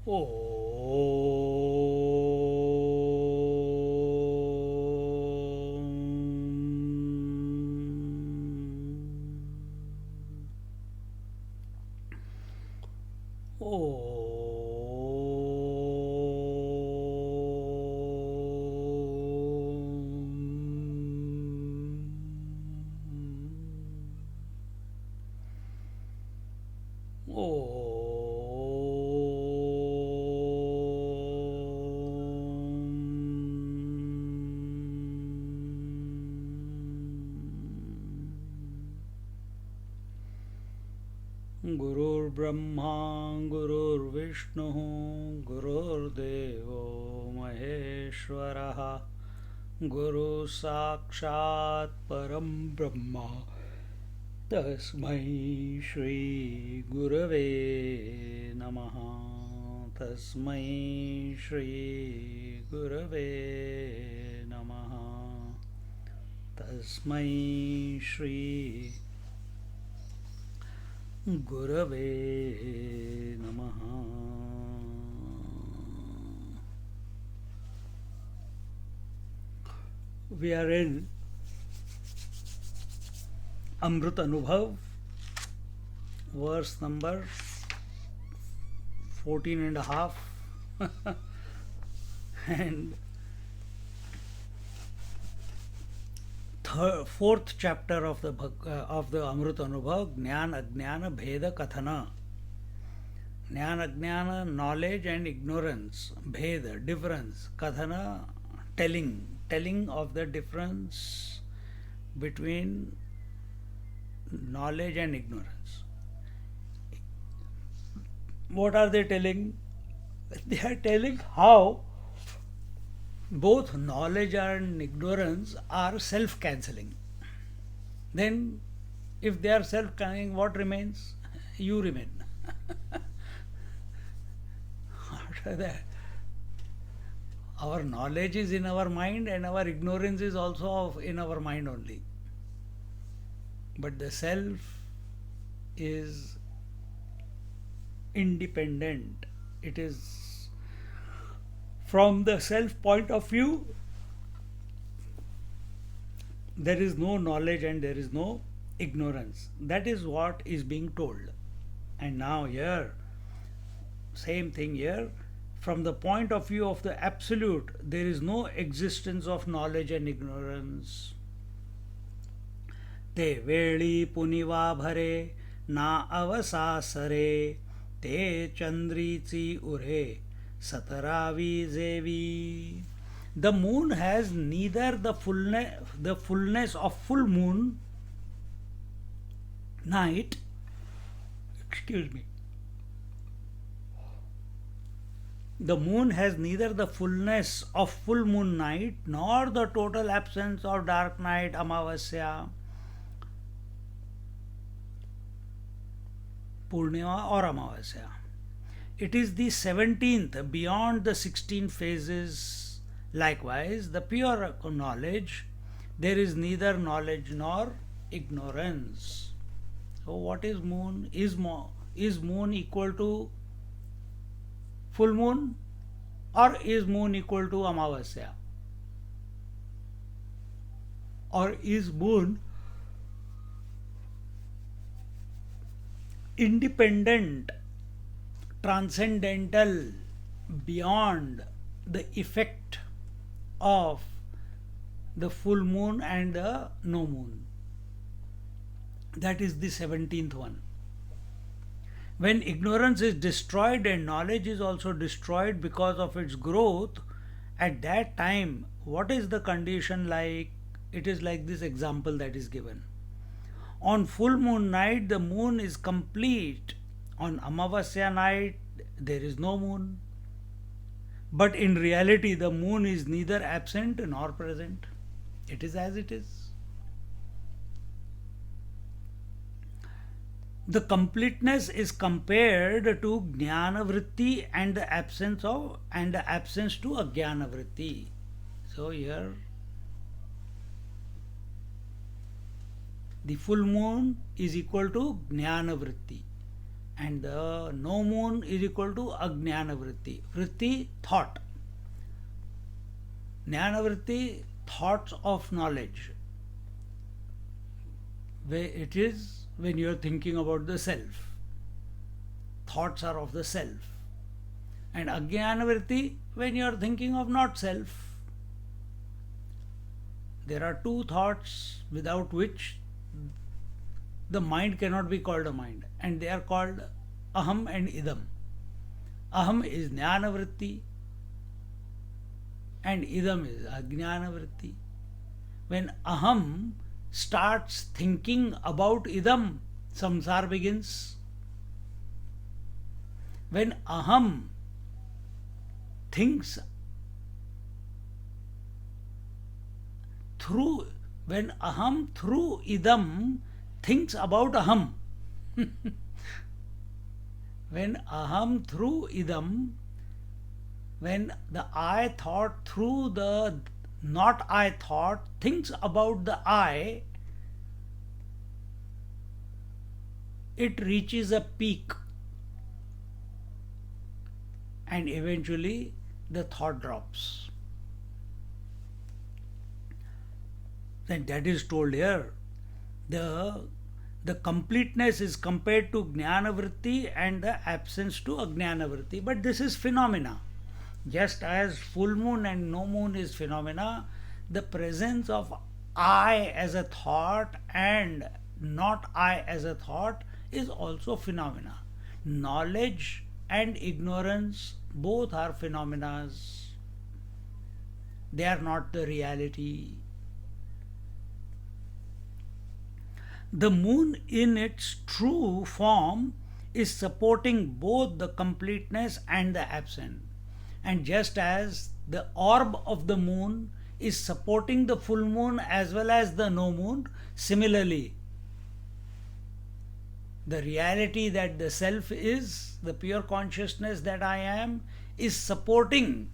Om. गुरुर्ब्रह्मा गुरुर्विष्णुः गुरुर्देवो महेश्वरः गुरु साक्षात् परं ब्रह्म तस्मै श्री गुरवे नमः तस्मै श्री गुरवे नमः तस्मै श्री गुरवे नमः. We are in Amrit Anubhav, verse number 14 and a half and fourth chapter of the Amrit Anubhav, Jnana Ajnana Bheda Kathana. Jnana Ajnana, knowledge and ignorance, Bheda, difference, Kathana, telling of the difference between knowledge and ignorance. What are they telling? They are telling how both knowledge and ignorance are self-cancelling. Then, if they are self-cancelling, what remains? You remain. After that, our knowledge is in our mind and our ignorance is also in our mind only. But the self is independent. It is from the self point of view, there is no knowledge and there is no ignorance. That is what is being told. And now here, same thing here, from the point of view of the absolute, there is no existence of knowledge and ignorance. ते वेळी पुनिवा भरे ना अवसासरे ते चंद्रीची उरे सतरावी जेवी. The moon has neither the fullness of full moon night, excuse me, the moon has neither the fullness of full moon night nor the total absence of dark night Amavasya, Purnima or Amavasya. It is the 17th beyond the 16 phases. Likewise, the pure knowledge, there is neither knowledge nor ignorance. So, what is moon? Is moon equal to full moon or is moon equal to Amavasya? Or is moon independent, transcendental, beyond the effect of the full moon and the no moon? That is the 17th one. When ignorance is destroyed and knowledge is also destroyed because of its growth, at that time, what is the condition like? It is like this example that is given. On full moon night, the moon is complete. On Amavasya night, there is no moon. But in reality, the moon is neither absent nor present. It is as it is. The completeness is compared to Jnana Vritti and the absence to Ajnana Vritti. So here the full moon is equal to Jnana Vritti. And the no moon is equal to ajnana vritti. Vritti, thought. Jnana vritti, thoughts of knowledge. Where it is when you are thinking about the self. Thoughts are of the self. And ajnana vritti, when you are thinking of not self. There are two thoughts without which the mind cannot be called a mind, and they are called aham and idam. Aham is jnana vritti and idam is ajnana vritti. When aham starts thinking about idam, samsara begins. When aham thinks when aham through idam thinks about aham, when aham through idam, when the I thought through the not I thought thinks about the I, it reaches a peak and eventually the thought drops. Then that is told here. The completeness is compared to jnana vritti and the absence to ajnana vritti. But this is phenomena. Just as full moon and no moon is phenomena, the presence of I as a thought and not I as a thought is also phenomena. Knowledge and ignorance both are phenomena. They are not the reality. The moon in its true form is supporting both the completeness and the absent. And just as the orb of the moon is supporting the full moon as well as the no moon, similarly, the reality that the self is, the pure consciousness that I am, is supporting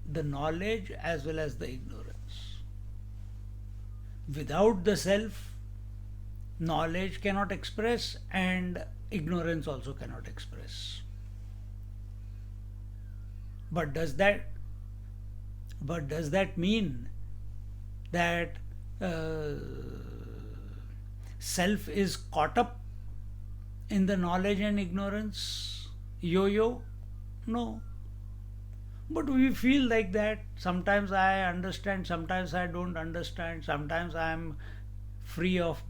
the knowledge as well as the ignorance. Without the self, knowledge cannot express and ignorance also cannot express. But does that mean that self is caught up in the knowledge and ignorance yo-yo? No. But we feel like that. Sometimes I understand, sometimes I don't understand, sometimes I am free of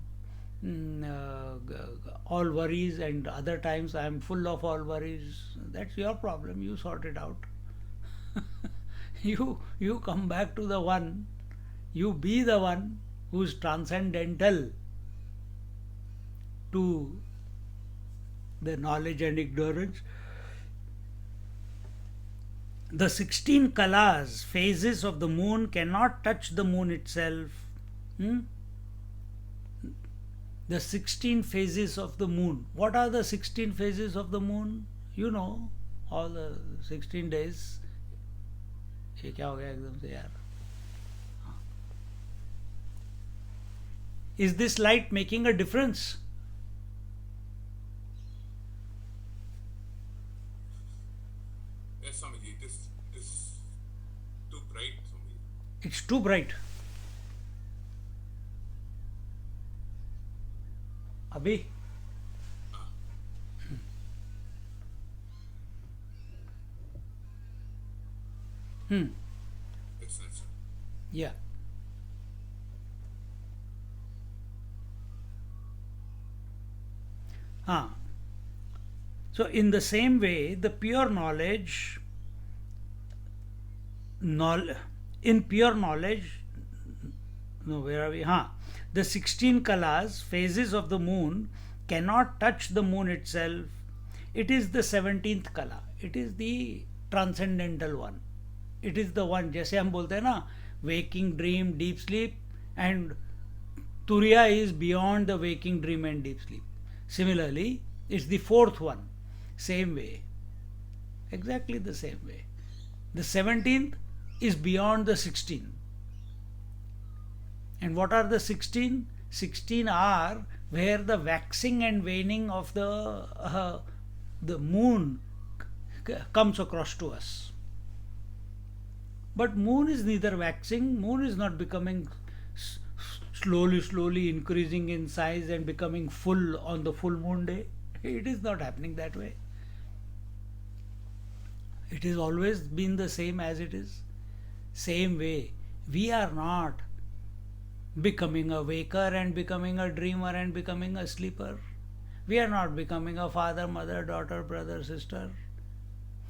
all worries, and other times I am full of all worries. That's your problem. You sort it out. You come back to the one. You be the one who is transcendental to the knowledge and ignorance. The 16 kalas, phases of the moon, cannot touch the moon itself. The 16 phases of the moon. What are the 16 phases of the moon? You know, all the 16 days. ये क्या हो गया एकदम से यार? Is this light making a difference? Yes, Swamiji, it is too bright, Swamiji. It's too bright. अभी Excellent, sir. yeah. So in the same way, the pure knowledge, in pure knowledge, no, where are we? The 16 kalas, phases of the moon, cannot touch the moon itself. It is the 17th kala. It is the transcendental one. It is the one, जैसे हम बोलते हैं ना, waking dream, deep sleep, and Turiya is beyond the waking dream and deep sleep. Similarly, it's the fourth one. Same way. Exactly the same way. The 17th is beyond the 16. And what are the 16? 16 are where the waxing and waning of the moon comes across to us. But moon is neither waxing, moon is not becoming slowly increasing in size and becoming full on the full moon day. It is not happening that way. It has always been the same as it is. Same way, we are not becoming a waker and becoming a dreamer and becoming a sleeper. We are not becoming a father, mother, daughter, brother, sister.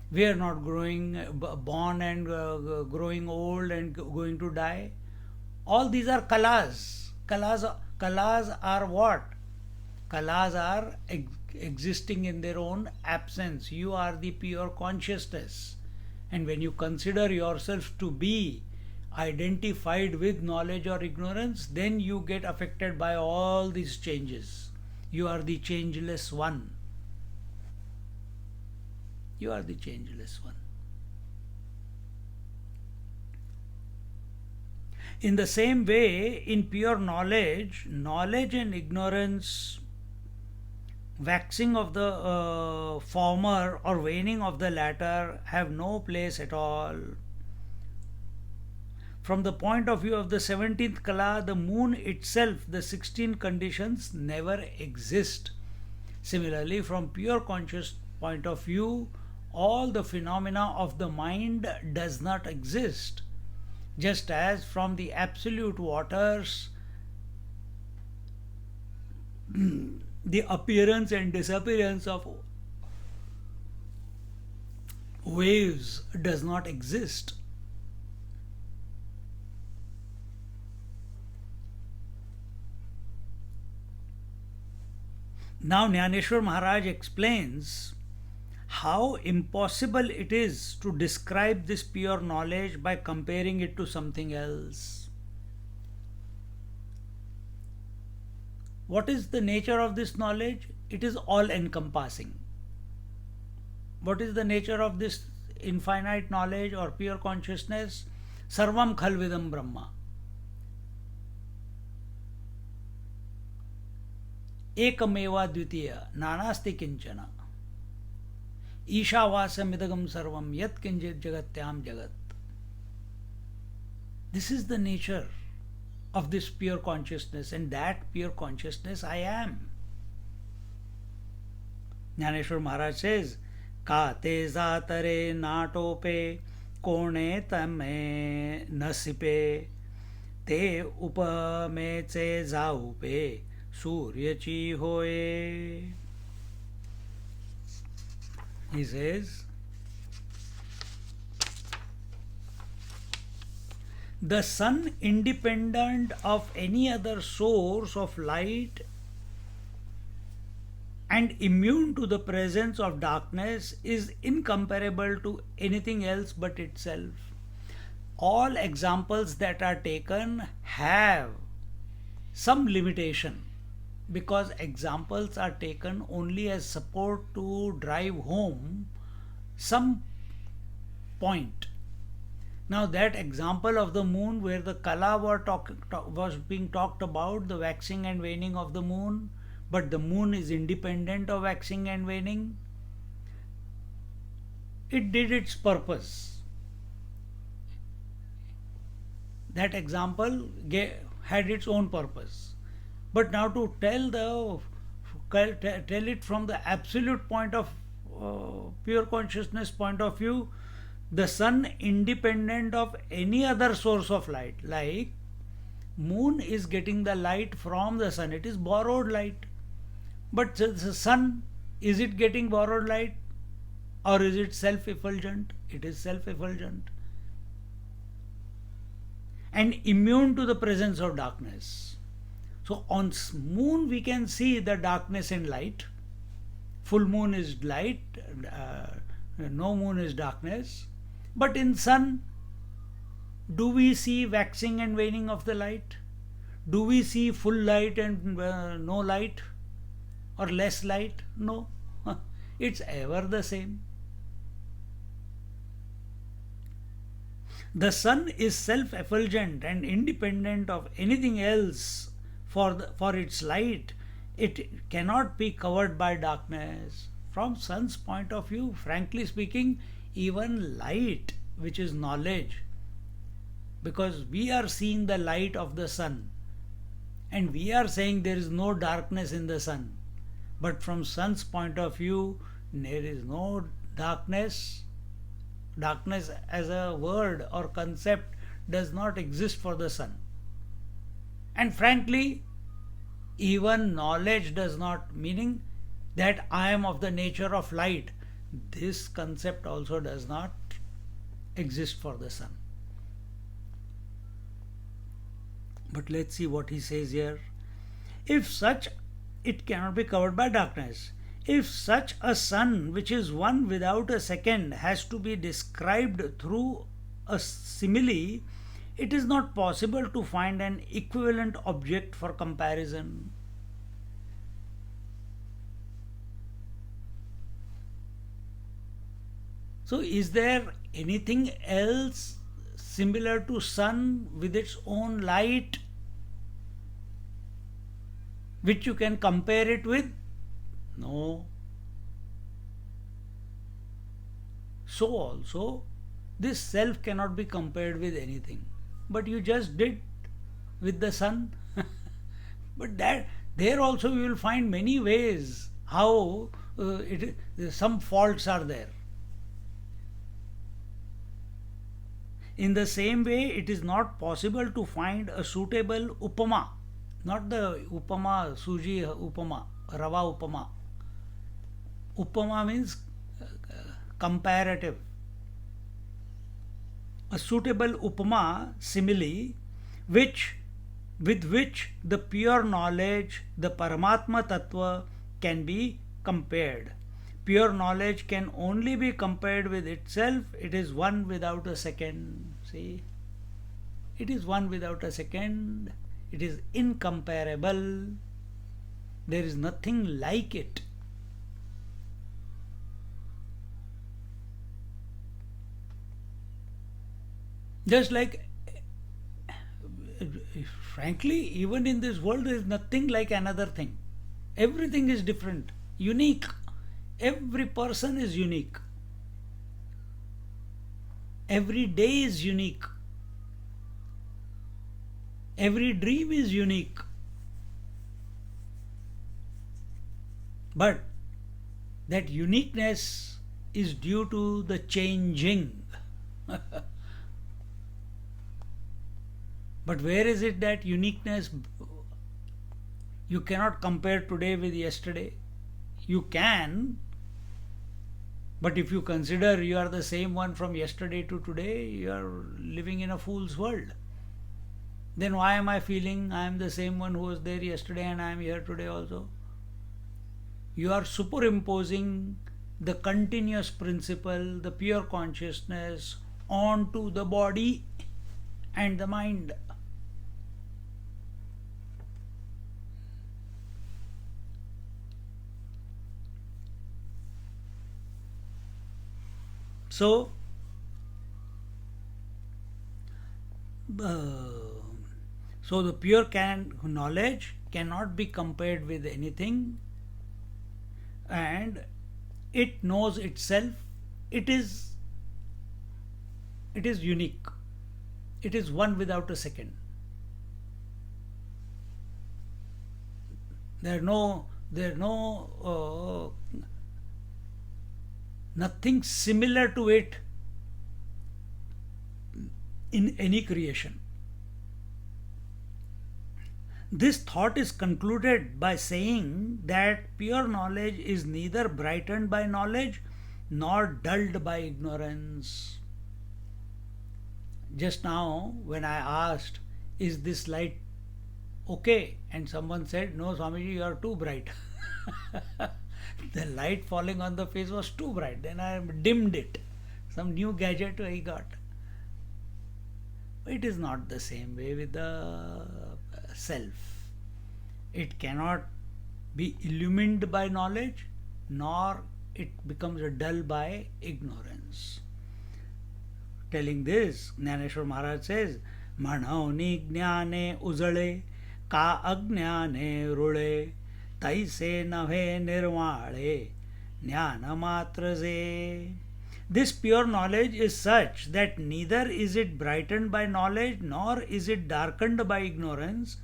We are not born and growing old and going to die. All these are kalas. Kalas are what? Kalas are existing in their own absence. You are the pure consciousness. And when you consider yourself to be identified with knowledge or ignorance, then you get affected by all these changes. You are the changeless one. You are the changeless one. In the same way, in pure knowledge and ignorance, waxing of the former or waning of the latter have no place at all. From the point of view of the 17th Kala, the moon itself, the 16 conditions never exist. Similarly, from pure conscious point of view, all the phenomena of the mind does not exist. Just as from the absolute waters, the appearance and disappearance of waves does not exist. Now Jnaneshwar Maharaj explains how impossible it is to describe this pure knowledge by comparing it to something else. What is the nature of this knowledge? It is all encompassing. What is the nature of this infinite knowledge or pure consciousness? Sarvam khalvidam Brahma. Ekameva dvitiya nanasti kinchana. Ishavasam sarvam yat kinjit jagatyam jagat. This is the nature of this pure consciousness, and that pure consciousness I am. Jnaneshwar Maharaj says, Ka te zatare natope kone tame nasipe te upame che zaupe surya chi hoye. He says, the sun, independent of any other source of light and immune to the presence of darkness, is incomparable to anything else but itself. All examples that are taken have some limitation, because examples are taken only as support to drive home some point. Now that example of the moon where the kala was being talked about, the waxing and waning of the moon, but the moon is independent of waxing and waning, it did its purpose. That example had its own purpose. But now to tell it from the absolute point of pure consciousness point of view, the sun independent of any other source of light, like moon is getting the light from the sun, it is borrowed light. But the sun, is it getting borrowed light or is it self-effulgent? It is self-effulgent and immune to the presence of darkness. So on moon we can see the darkness and light. Full moon is light, no moon is darkness. But in sun, do we see waxing and waning of the light? Do we see full light and no light or less light? No, it's ever the same. The sun is self-effulgent and independent of anything else for its light, it cannot be covered by darkness. From sun's point of view, frankly speaking, even light, which is knowledge, because we are seeing the light of the sun and we are saying there is no darkness in the sun, but from sun's point of view there is no darkness. Darkness as a word or concept does not exist for the sun. And frankly, even knowledge does not, meaning that I am of the nature of light, this concept also does not exist for the sun. But let's see what he says here. If such, it cannot be covered by darkness. If such a sun, which is one without a second, has to be described through a simile, it is not possible to find an equivalent object for comparison. So is there anything else similar to sun with its own light which you can compare it with? No. So also this self cannot be compared with anything. But you just did with the sun. But that there also you will find many ways how some faults are there. In the same way, it is not possible to find a suitable upama, not the upama, suji upama, rava upama. Upama means comparative. A suitable upama, simile, with which the pure knowledge, the Paramatma Tattva, can be compared. Pure knowledge can only be compared with itself. It is one without a second. See? It is one without a second. It is incomparable. There is nothing like it. Just like, frankly, even in this world, there is nothing like another thing. Everything is different, unique. Every person is unique. Every day is unique. Every dream is unique. But that uniqueness is due to the changing. But where is it that uniqueness? You cannot compare today with yesterday. You can, but if you consider you are the same one from yesterday to today, you are living in a fool's world. Then why am I feeling I am the same one who was there yesterday and I am here today also? You are superimposing the continuous principle, the pure consciousness, onto the body and the mind. So, the pure knowledge cannot be compared with anything, and it knows itself. It is unique. It is one without a second. There are no nothing similar to it in any creation. This thought is concluded by saying that pure knowledge is neither brightened by knowledge nor dulled by ignorance. Just now, when I asked, is this light okay? And someone said, no, Swamiji, you are too bright. The light falling on the face was too bright. Then I dimmed it. Some new gadget I got. It is not the same way with the self. It cannot be illumined by knowledge, nor it becomes dull by ignorance. Telling this, Jnaneshwar Maharaj says, Manavni jnane uzale का अज्ञाने रुळे तैसे नव्हे निर्वाळे ज्ञान मात्र जे. This pure knowledge is such that neither is it brightened by knowledge nor is it darkened by ignorance,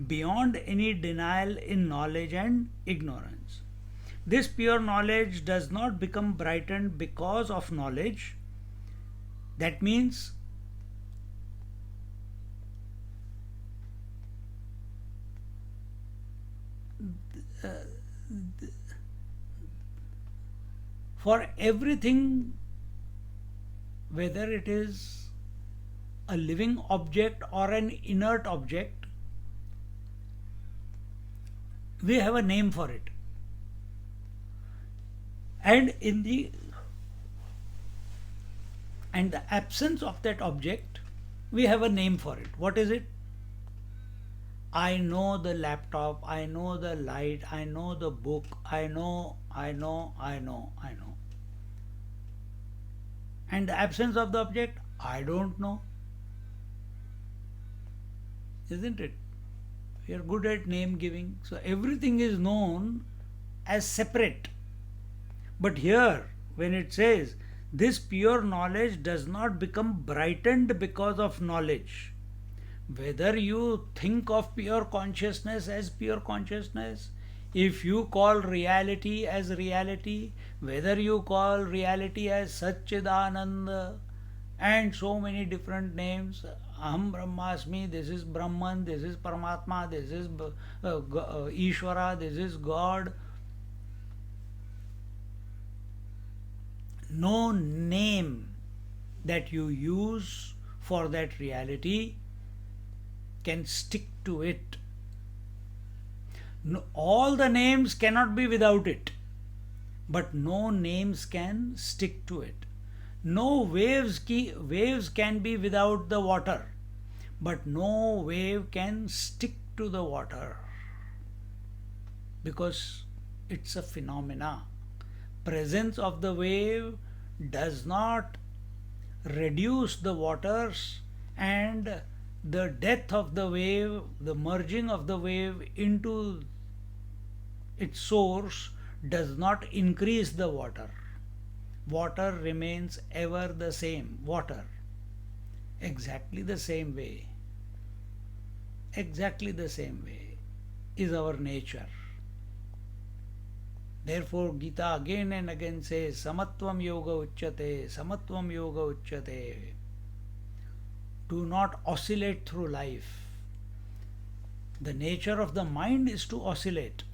beyond any denial in knowledge and ignorance. This pure knowledge does not become brightened because of knowledge. That means for everything, whether it is a living object or an inert object, we have a name for it. And in the absence of that object, we have a name for it. What is it? I know the laptop, I know the light, I know the book, I know. And the absence of the object, I don't know. Isn't it? We are good at name giving. So everything is known as separate. But here, when it says, this pure knowledge does not become brightened because of knowledge. Whether you think of pure consciousness as pure consciousness, if you call reality as reality, whether you call reality as Satchidananda, and so many different names, Aham Brahmasmi, this is Brahman, this is Paramatma, this is Ishvara, this is God. No name that you use for that reality can stick to it. No, all the names cannot be without it, but no names can stick to it. No waves can be without the water, but no wave can stick to the water, because it's a phenomena. Presence of the wave does not reduce the waters, and the death of the wave, the merging of the wave into its source, does not increase the water. Water remains ever the same. Water. Exactly the same way. Exactly the same way is our nature. Therefore, Gita again and again says, Samatvam Yoga Uchyate, Samatvam Yoga Uchyate. Do not oscillate through life. The nature of the mind is to oscillate.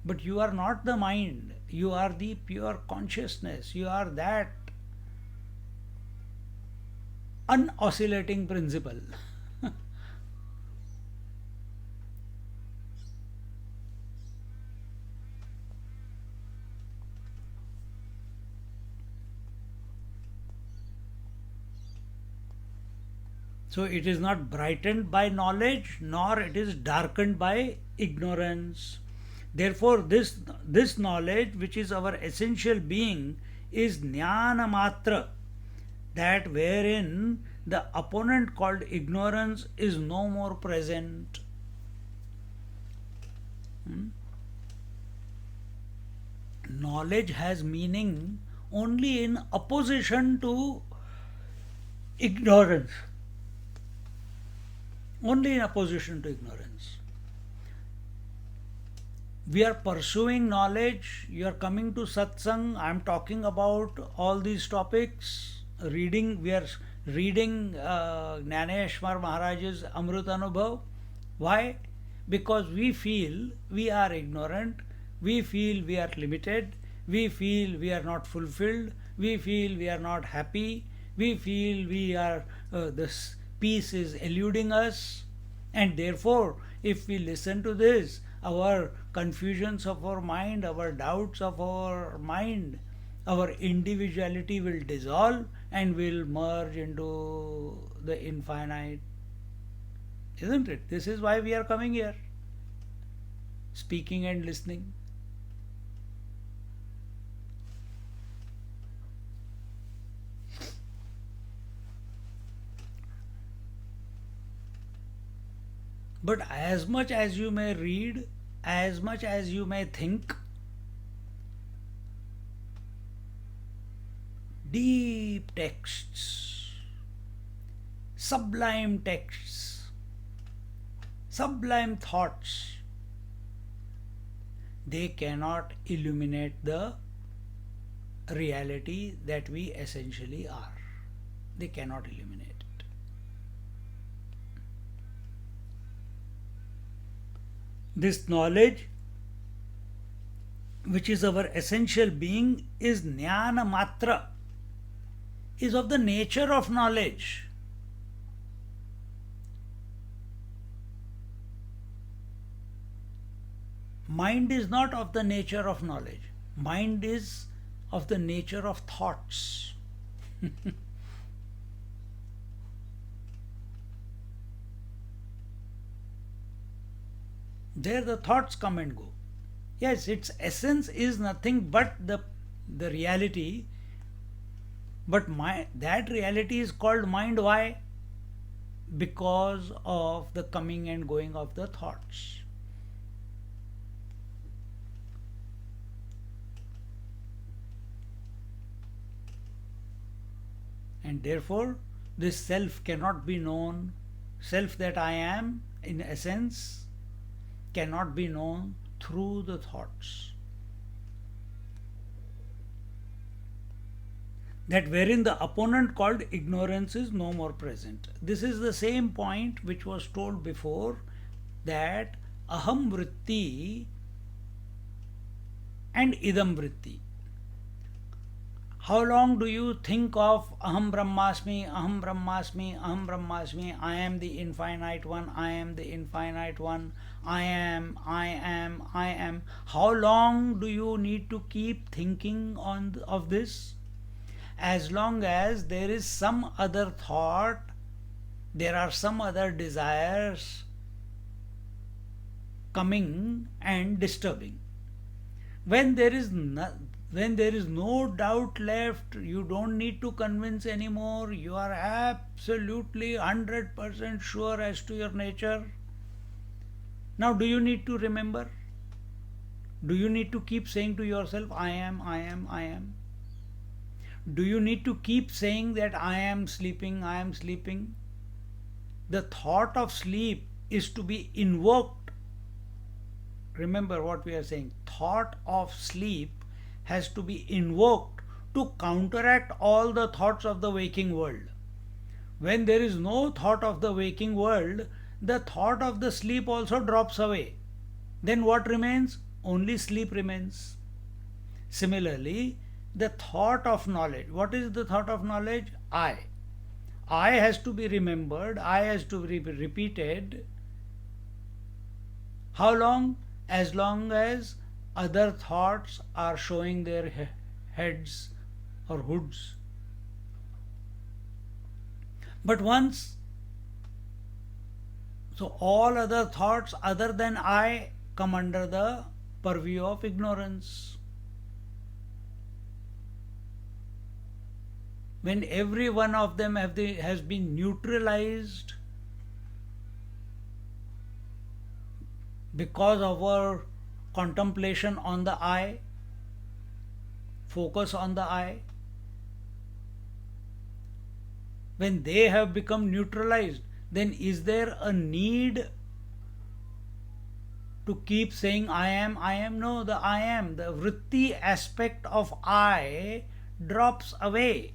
But you are not the mind. You are the pure consciousness. You are that unoscillating principle. So it is not brightened by knowledge, nor it is darkened by ignorance. Therefore, this knowledge, which is our essential being, is jnana matra, that wherein the opponent called ignorance is no more present. Knowledge has meaning only in opposition to ignorance. Only in opposition to ignorance. We are pursuing knowledge. You are coming to satsang. I am talking about all these topics. We are reading Jnaneshwar Maharaj's Amrutanubhav. Why? Because we feel we are ignorant. We feel we are limited. We feel we are not fulfilled. We feel we are not happy. We feel we are this peace is eluding us, and therefore, if we listen to this, our confusions of our mind, our doubts of our mind, our individuality will dissolve and will merge into the infinite. Isn't it? This is why we are coming here, speaking and listening. But as much as you may read, as much as you may think, deep texts, sublime texts, sublime thoughts, they cannot illuminate the reality that we essentially are. They cannot illuminate it. This knowledge, which is our essential being, is jnana matra, is of the nature of knowledge. Mind is not of the nature of knowledge. Mind is of the nature of thoughts. There the thoughts come and go. Yes, its essence is nothing but the reality, but that reality is called mind. Why? Because of the coming and going of the thoughts. And therefore, this self cannot be known. Self that I am, in essence, cannot be known through the thoughts. That wherein the opponent called ignorance is no more present. This is the same point which was told before, that aham vritti and idam vritti. How long do you think of aham brahmasmi, aham brahmasmi, aham brahmasmi, I am the infinite one, I am the infinite one, I am, I am, I am. How long do you need to keep thinking of this? As long as there is some other thought, there are some other desires coming and disturbing. When there is no doubt left, you don't need to convince anymore. You are absolutely 100% sure as to your nature. Now, do you need to remember? Do you need to keep saying to yourself, I am, I am, I am? Do you need to keep saying that I am sleeping, I am sleeping? The thought of sleep is to be invoked. Remember what we are saying. Thought of sleep has to be invoked to counteract all the thoughts of the waking world. When there is no thought of the waking world, the thought of the sleep also drops away. Then what remains? Only sleep remains. Similarly, the thought of knowledge. What is the thought of knowledge? I. I has to be remembered, I has to be repeated. How long? As long as other thoughts are showing their heads or hoods. But once, so all other thoughts other than I come under the purview of ignorance. When every one of them has been neutralized because of our contemplation on the I, focus on the I, when they have become neutralized, then is there a need to keep saying I am, I am? No, the I am, the vritti aspect of I drops away,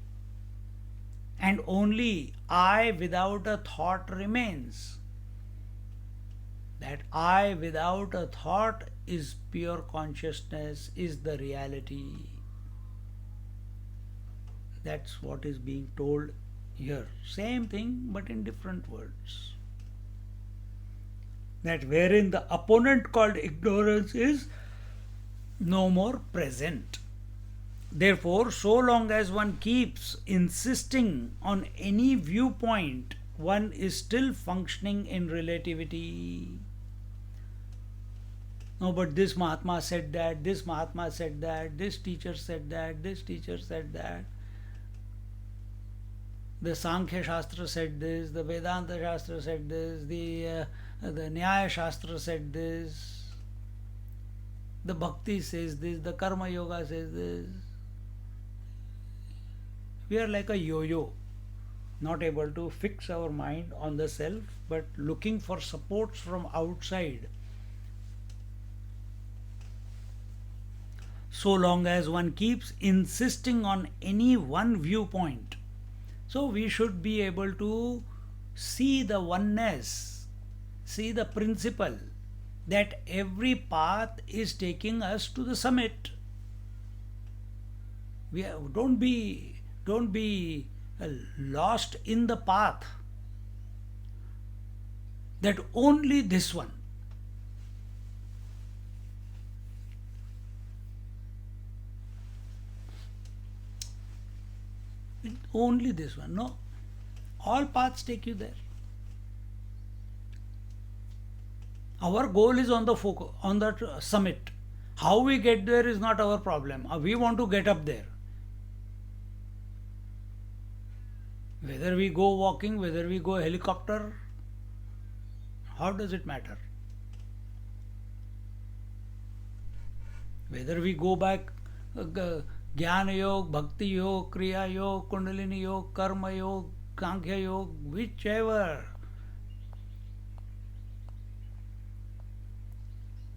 and only I without a thought remains. That I without a thought is pure consciousness, is the reality. That's what is being told here. Same thing but in different words. That wherein the opponent called ignorance is no more present. Therefore, so long as one keeps insisting on any viewpoint, one is still functioning in relativity. No, but this Mahatma said that, this Mahatma said that, this teacher said that, this teacher said that. the Sankhya Shastra said this, the Vedanta Shastra said this, the Nyaya Shastra said this, the Bhakti says this, the Karma Yoga says this. We are like a yo-yo, not able to fix our mind on the self, but looking for supports from outside. So long as one keeps insisting on any one viewpoint. So we should be able to see the oneness, see the principle that every path is taking us to the summit. Don't be lost in the path. That only this one. Only this one. No. All paths take you there. Our goal is on the focus, on that summit. How we get there is not our problem. We want to get up there. Whether we go walking, whether we go helicopter, how does it matter? Whether we go back Jnana Yoga, Bhakti Yoga, Kriya Yoga, Kundalini Yoga, Karma Yoga, Sankhya Yoga, whichever.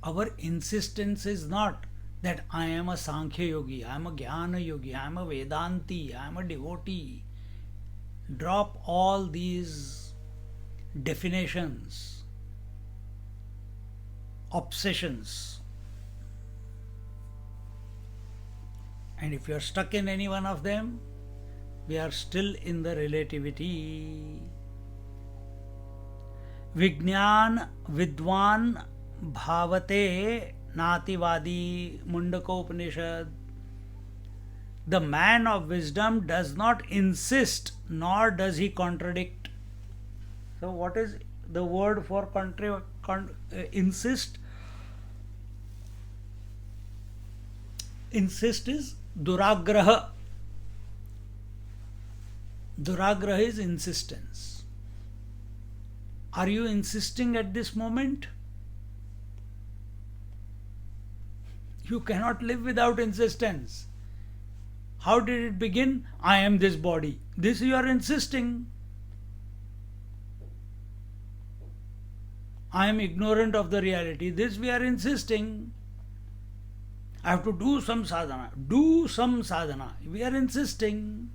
Our insistence is not that I am a Sankhya Yogi, I am a Jnana Yogi, I am a Vedanti, I am a devotee. Drop all these definitions, obsessions. And if you are stuck in any one of them, we are still in the relativity. Vijnana Vidwan Bhavate Nativadi Mundaka Upanishad. The man of wisdom does not insist, nor does he contradict. So, what is the word for insist? Insist is duragraha. Duragraha is insistence. Are you insisting at this moment? You cannot live without insistence. How did it begin? I am this body. This you are insisting. I am ignorant of the reality. This we are insisting. I have to do some sadhana. Do some sadhana. We are insisting.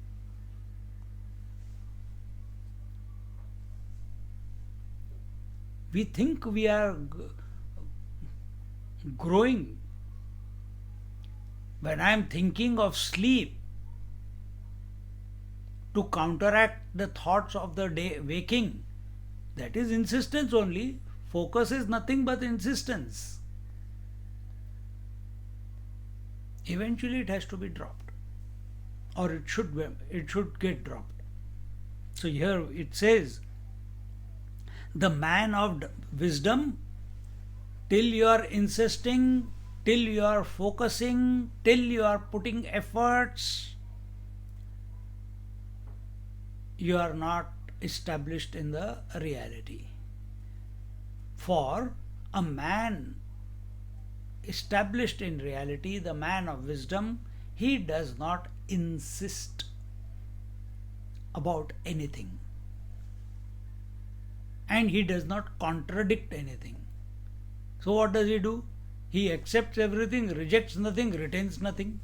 We think we are growing. When I am thinking of sleep, to counteract the thoughts of the day waking, that is insistence only. Focus is nothing but insistence. Eventually it has to be dropped, or it should get dropped. So here it says, the man of wisdom, till you are insisting, till you are focusing, till you are putting efforts, you are not established in the reality. For a man established in reality, the man of wisdom, he does not insist about anything. And he does not contradict anything. So what does he do? He accepts everything, rejects nothing, retains nothing.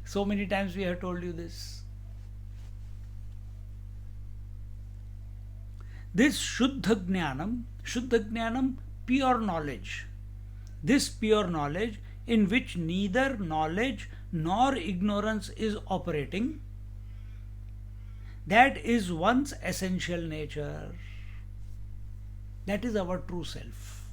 So many times we have told you this. This Shuddha Jnanam, pure knowledge. This pure knowledge, in which neither knowledge nor ignorance is operating, that is one's essential nature. That is our true self.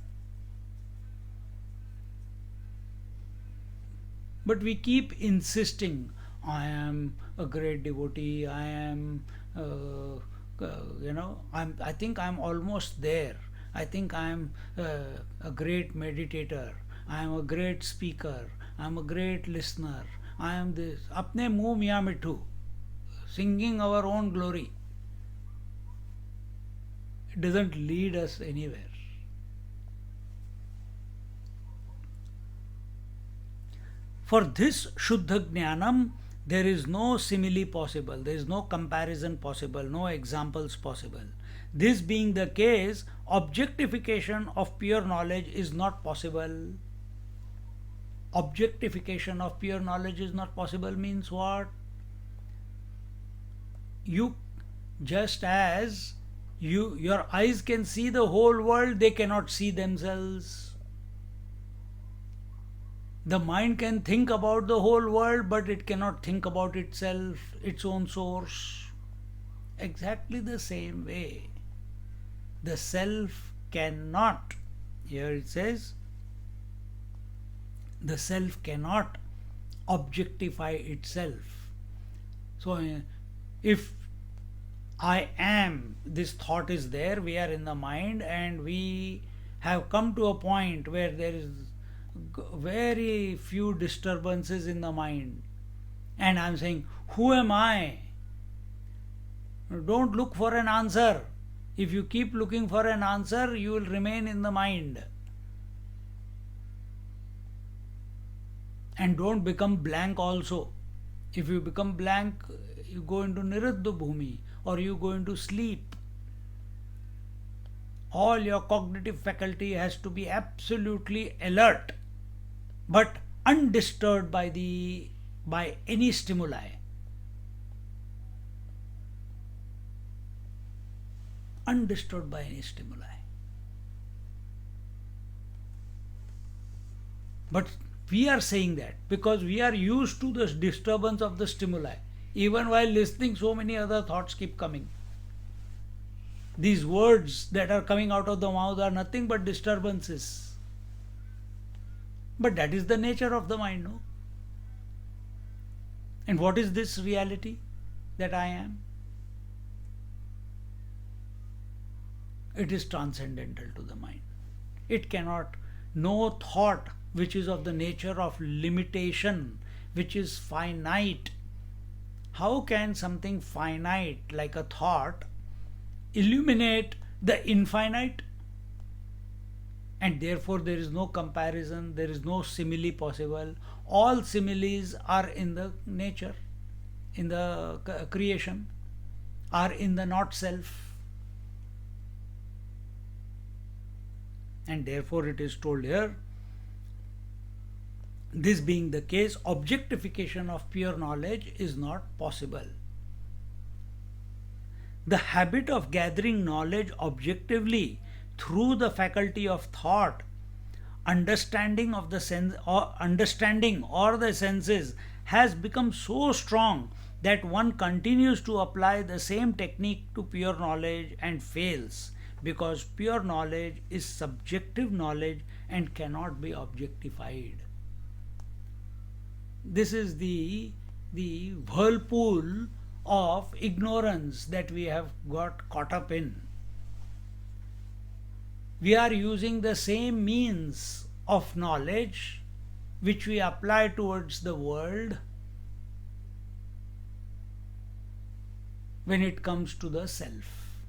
But we keep insisting, I am a great devotee, I am, I think I am almost there. I think I am a great meditator. I am a great speaker. I am a great listener. I am this. Apne muh miya mithu. singing our own glory. It doesn't lead us anywhere. For this Shuddha Jnanam, there is no simile possible, there is no comparison possible, no examples possible. This being the case, objectification of pure knowledge is not possible. Objectification of pure knowledge is not possible means what? You, just as your eyes can see the whole world, they cannot see themselves. The mind can think about the whole world, but it cannot think about itself, its own source. Exactly the same way. The self cannot, here it says, the self cannot objectify itself. So, if I am, this thought is there, we are in the mind, and we have come to a point where there is very few disturbances in the mind, and I am saying, who am I? Don't look for an answer. If you keep looking for an answer, you will remain in the mind. And don't become blank also. If you become blank, you go into Niruddha Bhumi, or you go into sleep. All your cognitive faculty has to be absolutely alert, but undisturbed by any stimuli. Undisturbed by any stimuli. But we are saying that because we are used to the disturbance of the stimuli. Even while listening, so many other thoughts keep coming. These words that are coming out of the mouth are nothing but disturbances. But that is the nature of the mind, no? And what is this reality that I am? It is transcendental to the mind. It cannot, no thought which is of the nature of limitation, which is finite. How can something finite like a thought illuminate the infinite? And therefore there is no comparison, there is no simile possible. All similes are in the nature, in the creation, are in the not self. And therefore it is told here, this being the case, objectification of pure knowledge is not possible. The habit of gathering knowledge objectively through the faculty of thought, understanding of the sense or understanding or the senses has become so strong that one continues to apply the same technique to pure knowledge and fails, because pure knowledge is subjective knowledge and cannot be objectified. This is the whirlpool of ignorance that we have got caught up in. We are using the same means of knowledge which we apply towards the world when it comes to the self.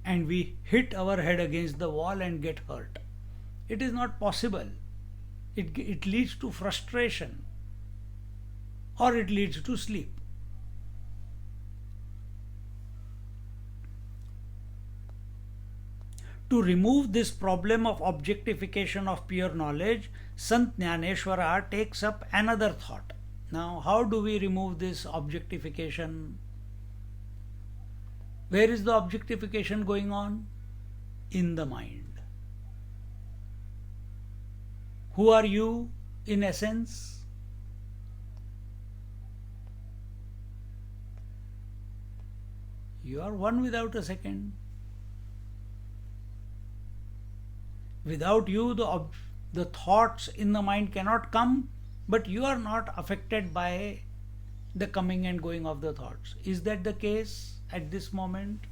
And we hit our head against the wall and get hurt. It is not possible. It leads to frustration, or it leads to sleep. To remove this problem of objectification of pure knowledge, Sant Jnaneshwara takes up another thought. Now, how do we remove this objectification? Where is the objectification going on? In the mind. Who are you in essence? You are one without a second. Without you, the thoughts in the mind cannot come, but you are not affected by the coming and going of the thoughts. Is that the case at this moment?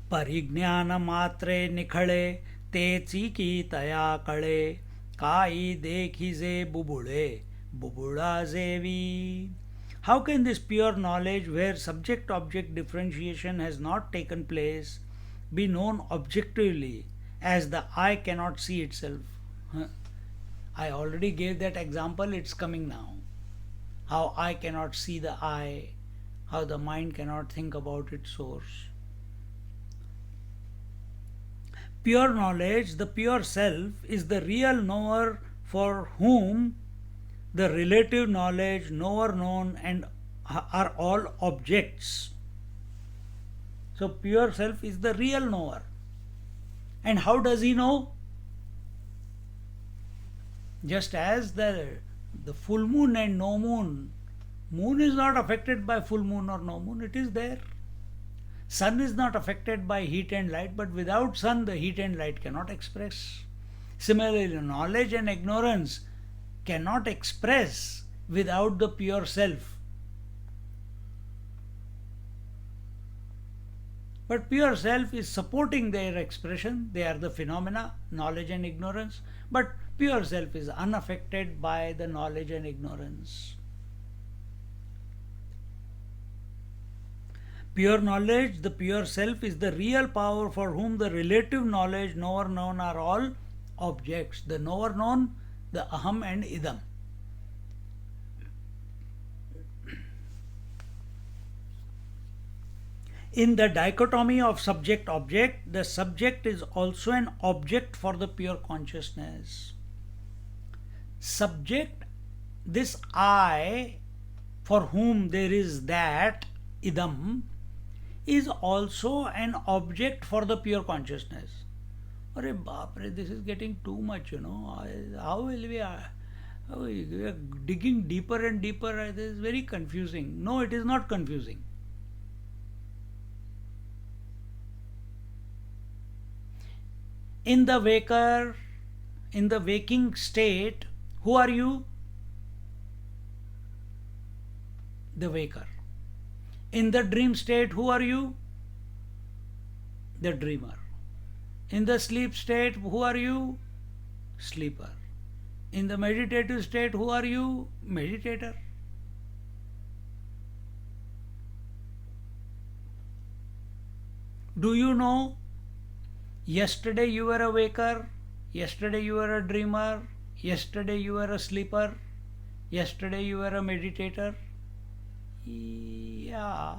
परिज्ञान मात्रे निखळे ते चीकीतया कळे Kai dekhize bubule, bubula zevi. How can this pure knowledge, where subject object differentiation has not taken place, be known objectively as the eye cannot see itself? Huh? I already gave that example, it's coming now. How I cannot see the eye, how the mind cannot think about its source. Pure knowledge, the pure self, is the real knower for whom the relative knowledge, knower, known, and are all objects. So pure self is the real knower. And how does he know? Just as the full moon and no moon, moon is not affected by full moon or no moon, it is there. Sun is not affected by heat and light, but without sun the heat and light cannot express. Similarly, knowledge and ignorance cannot express without the pure self. But pure self is supporting their expression. They are the phenomena, knowledge and ignorance. But pure self is unaffected by the knowledge and ignorance. Pure knowledge, the pure self, is the real power for whom the relative knowledge, knower, known are all objects. The knower, known, the aham and idam. In the dichotomy of subject-object, the subject is also an object for the pure consciousness. Subject, this I, for whom there is that, idam, is also an object for the pure consciousness. Arre baapre, this is getting too much, How will we are digging deeper and deeper? This is very confusing. No, it is not confusing. In the waking state, who are you? The waker. In the dream state, who are you? The dreamer. In the sleep state, who are you? Sleeper. In the meditative state, who are you? Meditator. Do you know? Yesterday you were a waker, yesterday you were a dreamer, yesterday you were a sleeper, yesterday you were a meditator. Yeah.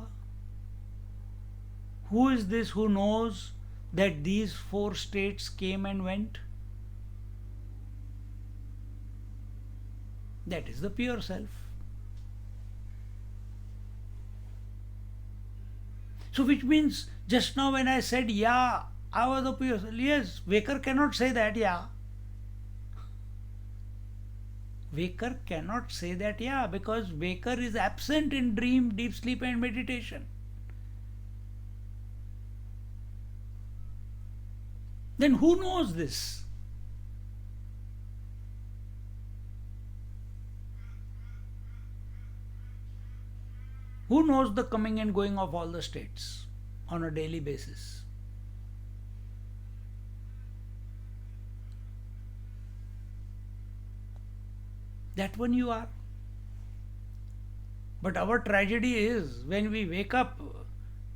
Who is this who knows that these four states came and went? That is the pure self. So which means just now when I said, yeah, I was the pure self. Yes, waker cannot say that, yeah. Waker cannot say that, yeah, because waker is absent in dream, deep sleep and meditation. Then who knows this? Who knows the coming and going of all the states on a daily basis? That one you are. But our tragedy is when we wake up,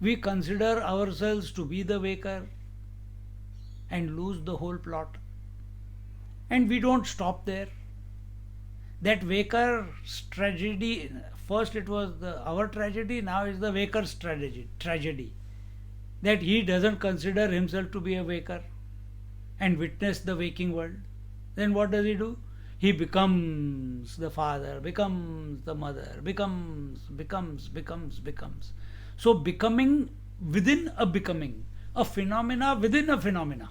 we consider ourselves to be the waker and lose the whole plot. And we don't stop there. That waker's tragedy, first it was our tragedy, now it's the waker's tragedy. That he doesn't consider himself to be a waker and witness the waking world. Then what does he do? He becomes the father, becomes the mother, becomes. So becoming within a phenomena within a phenomena.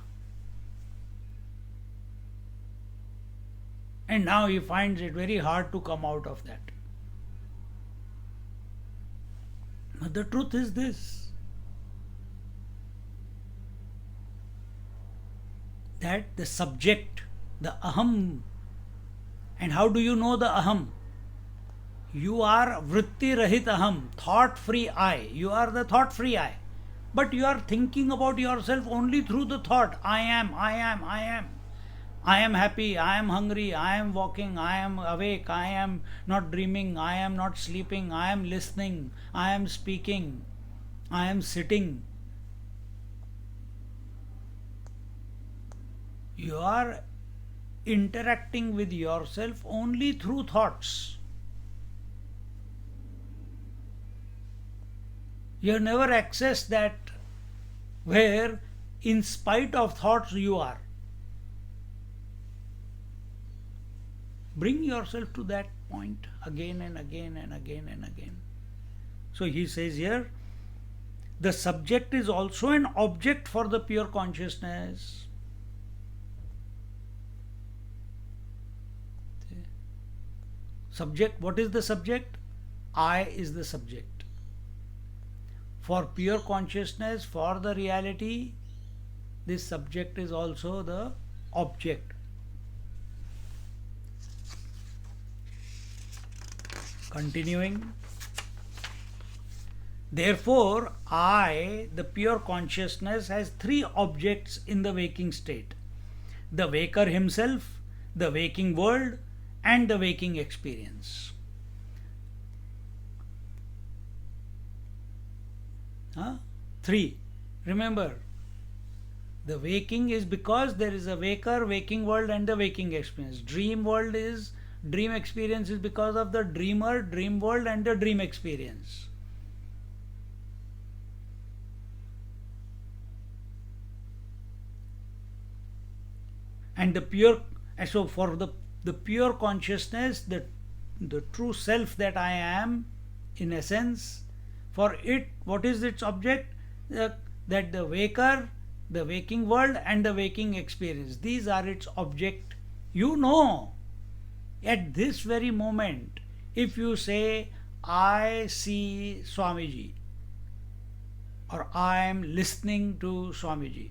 And now he finds it very hard to come out of that. But the truth is this, that the subject, the aham. And how do you know the aham? You are vritti rahit aham, thought free I. You are the thought free I. But you are thinking about yourself only through the thought, I am. I am happy, I am hungry, I am walking, I am awake, I am not dreaming, I am not sleeping, I am listening, I am speaking, I am sitting. You are interacting with yourself only through thoughts. You have never accessed that where, in spite of thoughts, you are. Bring yourself to that point again and again and again and again. So he says here, the subject is also an object for the pure consciousness. Subject, what is the subject? I is the subject. For pure consciousness, for the reality, this subject is also the object. Continuing. Therefore, I, the pure consciousness, has three objects in the waking state: the waker himself, the waking world, and the waking experience. Three. Remember, the waking is because there is a waker, waking world, and the waking experience. Dream experience is because of the dreamer, dream world, and the dream experience. And the pure, so for the pure consciousness, the true self that I am, in essence, for it, what is its object? That the waker, the waking world, and the waking experience, these are its object. You know, at this very moment, if you say, I see Swamiji, or I am listening to Swamiji,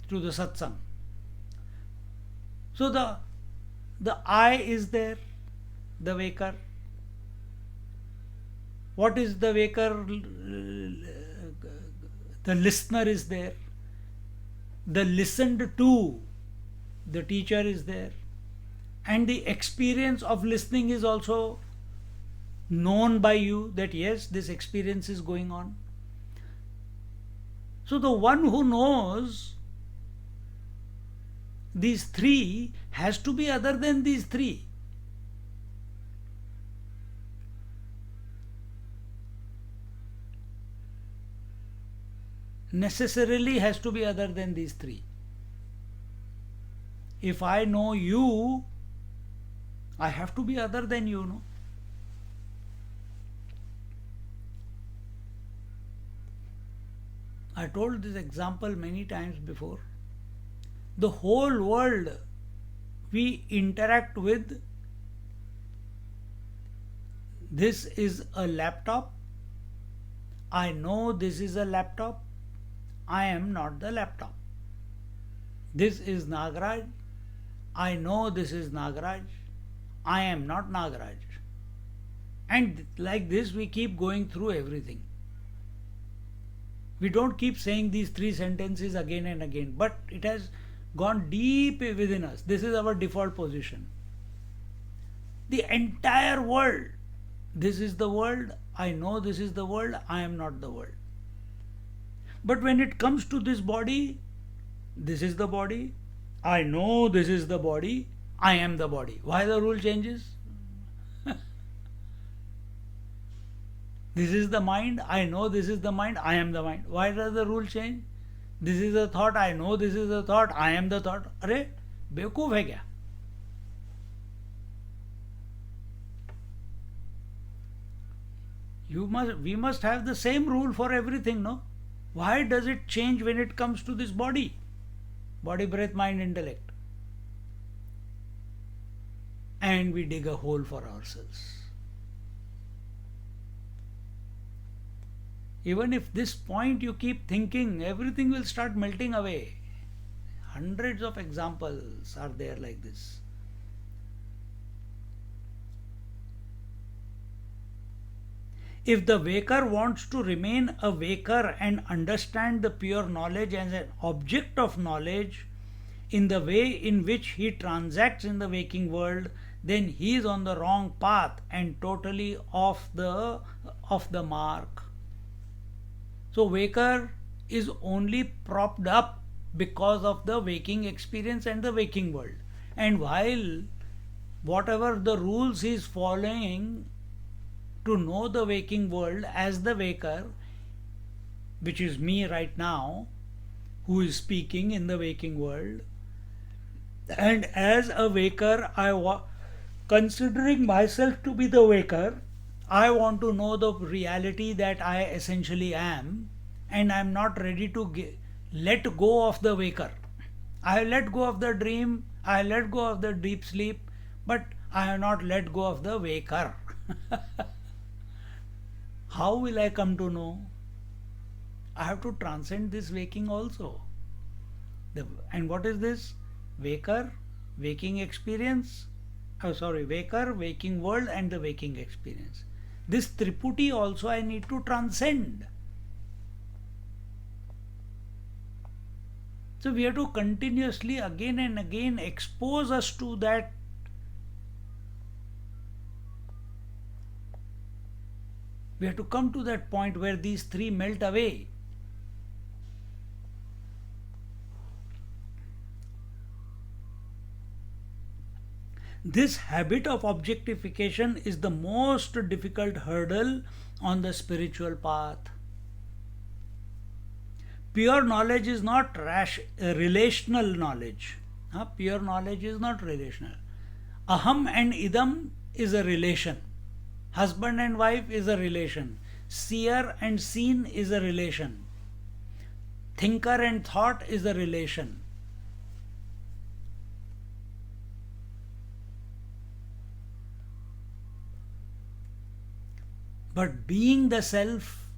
to the satsang. So the I is there, the waker. What is the waker? The listener is there. The listened to, the teacher is there. And the experience of listening is also known by you, that yes, this experience is going on. So the one who knows these three has to be other than these three. Necessarily has to be other than these three. If I know you, I have to be other than you, no? I told this example many times before. The whole world we interact with, this is a laptop. I know this is a laptop. I am not the laptop. This is Nagaraj. I know this is Nagaraj. I am not Nagaraj. And like this we keep going through everything. We don't keep saying these three sentences again and again, but it has gone deep within us. This is our default position. The entire world, this is the world, I know this is the world, I am not the world. But when it comes to this body, this is the body, I know this is the body, I am the body. Why the rule changes? This is the mind, I know this is the mind, I am the mind. Why does the rule change? This is a thought, I know this is a thought, I am the thought. अरे बेवकूफ है क्या? We must have the same rule for everything, no? Why does it change when it comes to this body? Body, breath, mind, intellect. And we dig a hole for ourselves. Even if this point you keep thinking, everything will start melting away. Hundreds of examples are there like this. If the waker wants to remain a waker and understand the pure knowledge as an object of knowledge, in the way in which he transacts in the waking world, then he is on the wrong path and totally off the mark. So waker is only propped up because of the waking experience and the waking world. And while whatever the rules he is following to know the waking world as the waker, which is me right now, who is speaking in the waking world, and as a waker, considering myself to be the waker, I want to know the reality that I essentially am, and I am not ready to let go of the waker. I have let go of the dream, I have let go of the deep sleep, but I have not let go of the waker. How will I come to know? I have to transcend this waking also. And what is this? Waker, waking experience. Waker, waking world, and the waking experience. This Triputi also I need to transcend. So we have to continuously again and again expose us to that. We have to come to that point where these three melt away. This habit of objectification is the most difficult hurdle on the spiritual path. Pure knowledge is not relational knowledge. Pure knowledge is not relational. Aham and idam is a relation. Husband and wife is a relation. Seer and seen is a relation. Thinker and thought is a relation. But being the self,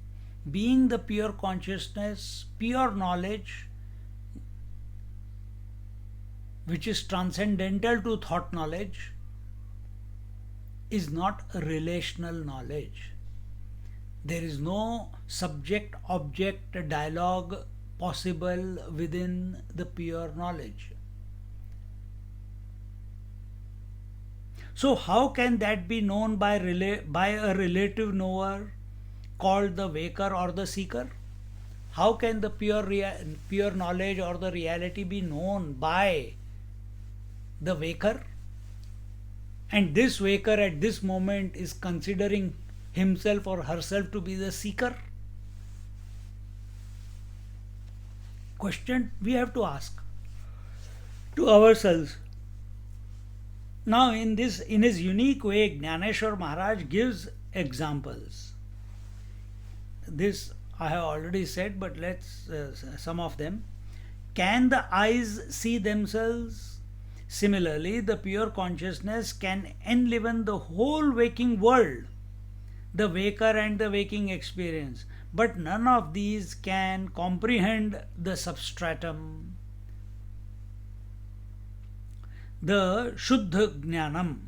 being the pure consciousness, pure knowledge, which is transcendental to thought knowledge, is not a relational knowledge. There is no subject-object dialogue possible within the pure knowledge. So how can that be known by a relative knower called the waker or the seeker? How can the pure knowledge or the reality be known by the waker? And this waker at this moment is considering himself or herself to be the seeker? Question we have to ask to ourselves. Now in his unique way, Jnaneshwar Maharaj gives examples. This I have already said, but let's some of them. Can the eyes see themselves? Similarly, the pure consciousness can enliven the whole waking world, the waker and the waking experience, but none of these can comprehend the substratum, the Shuddha Jnanam.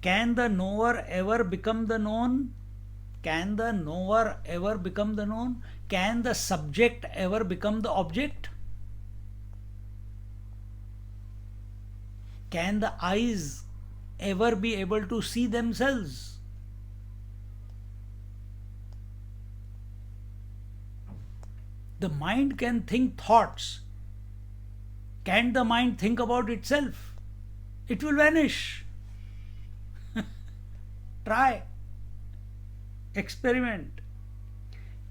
Can the knower ever become the known? Can the knower ever become the known? Can the subject ever become the object? Can the eyes ever be able to see themselves? The mind can think thoughts. Can the mind think about itself? It will vanish. Try. Experiment.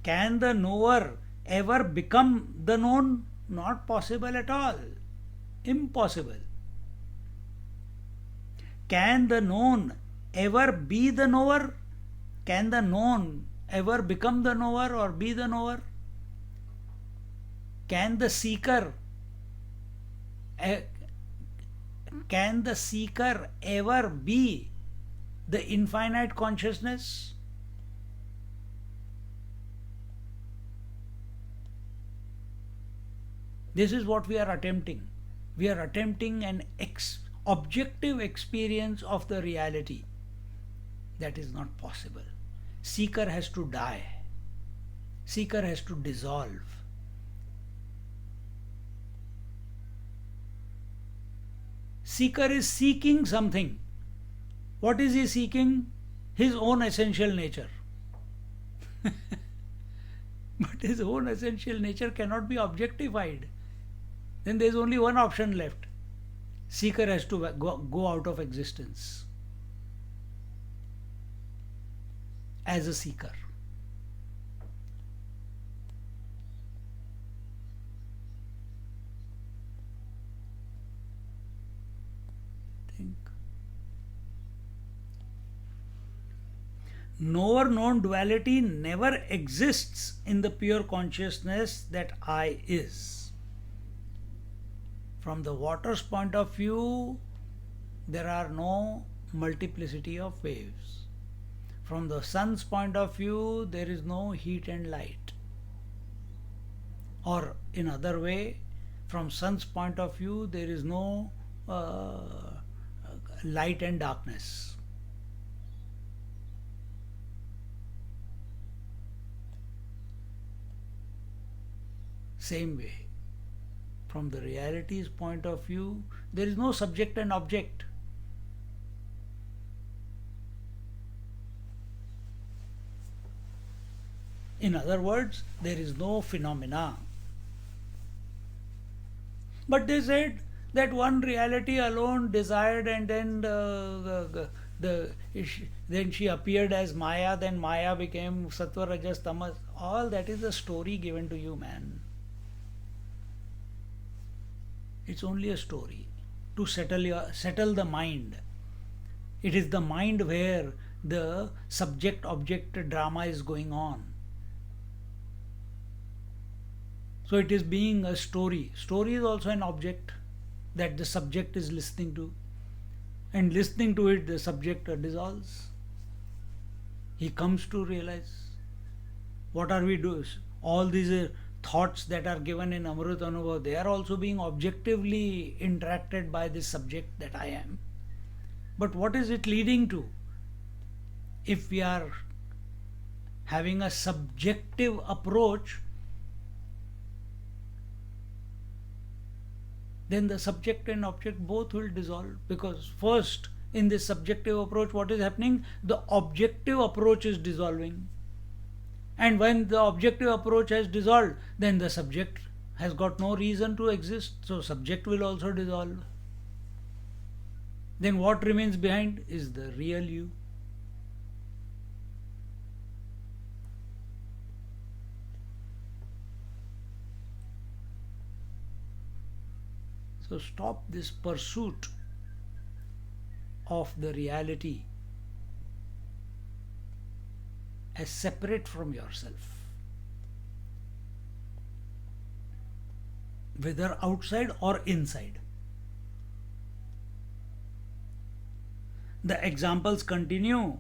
Can the knower ever become the known? Not possible at all. Impossible. Can the known ever be the knower? Can the known ever become the knower or be the knower? Can the seeker ever be the infinite consciousness? This is what we are attempting. We are attempting an objective experience of the reality. That is not possible. Seeker has to die. Seeker has to dissolve. Seeker is seeking something. What is he seeking? His own essential nature. But his own essential nature cannot be objectified. Then there is only one option left. Seeker has to go out of existence as a seeker. Think. Knower known duality never exists in the pure consciousness that I is. From the water's point of view, there are no multiplicity of waves. From the sun's point of view, there is no heat and light. Or in other way, from sun's point of view, there is no light and darkness. Same way, from the reality's point of view, there is no subject and object. In other words, there is no phenomena. But they said that one reality alone desired, and then then she appeared as Maya, then Maya became Sattva, Rajas, Tamas. All that is a story given to you, man. It's only a story to settle the mind. It is the mind where the subject-object drama is going on. So it is being a story. Story is also an object that the subject is listening to. And listening to it, the subject dissolves. He comes to realize. What are we doing? All these thoughts that are given in Amrit Anubhav, they are also being objectively interacted by this subject that I am. But what is it leading to? If we are having a subjective approach, then the subject and object both will dissolve, because first in this subjective approach what is happening? The objective approach is dissolving, and when the objective approach has dissolved, then the subject has got no reason to exist, so subject will also dissolve. Then what remains behind is the real you. So stop this pursuit of the reality as separate from yourself, whether outside or inside. The examples continue.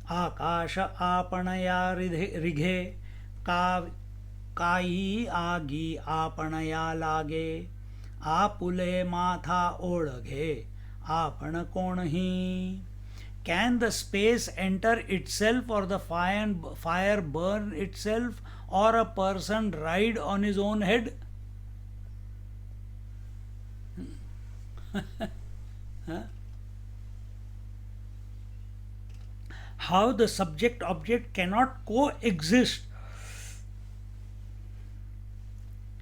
Akasha apanaya righe kai agi apanaya lage apule matha odaghe apana konhi. Can the space enter itself, or the fire burn itself, or a person ride on his own head? Huh? How the subject object cannot coexist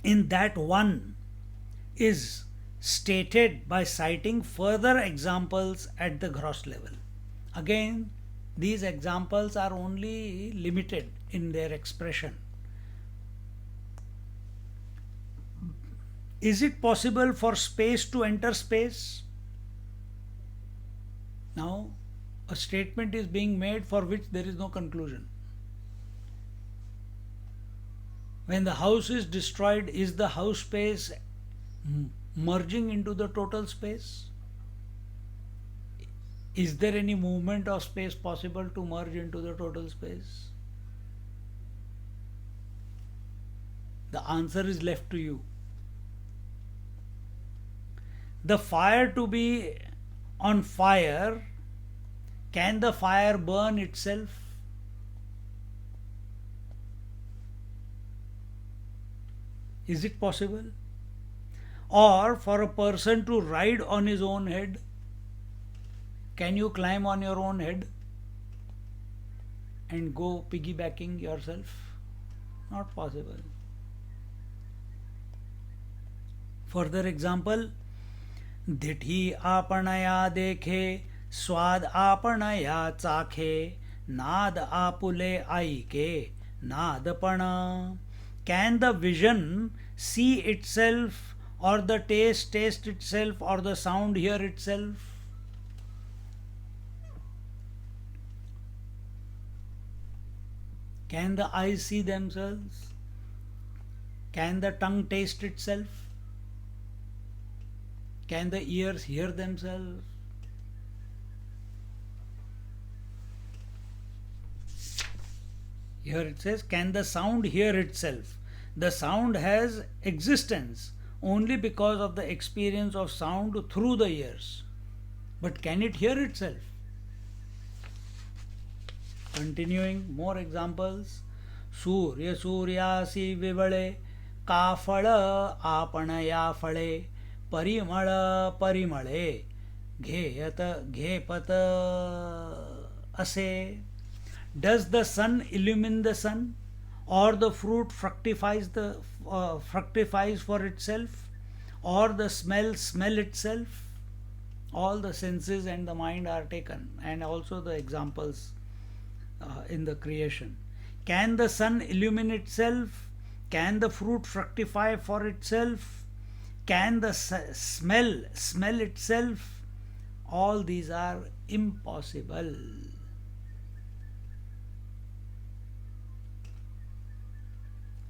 in that one is stated by citing further examples at the gross level. Again, these examples are only limited in their expression. Is it possible for space to enter space? Now, a statement is being made for which there is no conclusion. When the house is destroyed, is the house space merging into the total space? Is there any movement of space possible to merge into the total space? The answer is left to you. The fire to be on fire, can the fire burn itself? Is it possible? or for a person to ride on his own head? Can you climb on your own head and go piggybacking yourself? Not possible. Further example, दिठी आपणया देखे, स्वाद आपणया चाखे, नाद आपुले ऐके, नादपण. Can the vision see itself, or the taste taste itself, or the sound hear itself? Can the eyes see themselves? Can the tongue taste itself? Can the ears hear themselves? Here it says, can the sound hear itself? The sound has existence only because of the experience of sound through the ears. But can it hear itself? Continuing, more examples. सूर्य सूर्यासी विवळे, का फळ आपणया फळे, परिमळ परिमळे, घेयत घेपत असे. Does the sun illumine the sun, or the fruit fructifies for itself, or the smell itself? All the senses and the mind are taken, and also the examples in the creation. Can the sun illumine itself? Can the fruit fructify for itself? Can the smell itself? All these are impossible.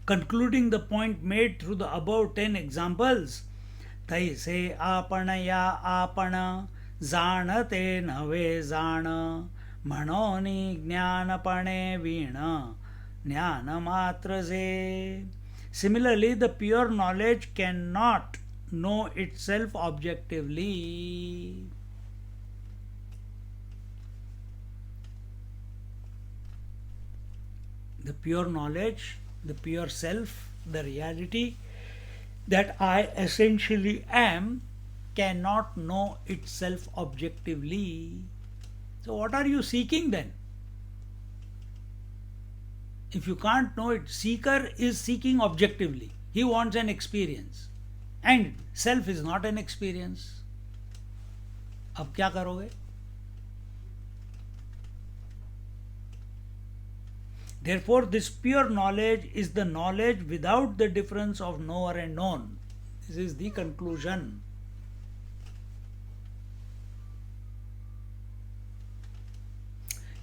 Concluding the point made through the above 10 examples, तैसे आपणया आपण, जाणते नव्हे जाण, म्हणोनी ज्ञानपणे वीण, ज्ञान मात्र जे. Similarly, the pure knowledge cannot know itself objectively. The pure knowledge, the pure self, the reality that I essentially am, cannot know itself objectively. So what are you seeking then? If you can't know it, seeker is seeking objectively. He wants an experience. And self is not an experience. अब क्या करोगे? Therefore, this pure knowledge is the knowledge without the difference of knower and known. This is the conclusion.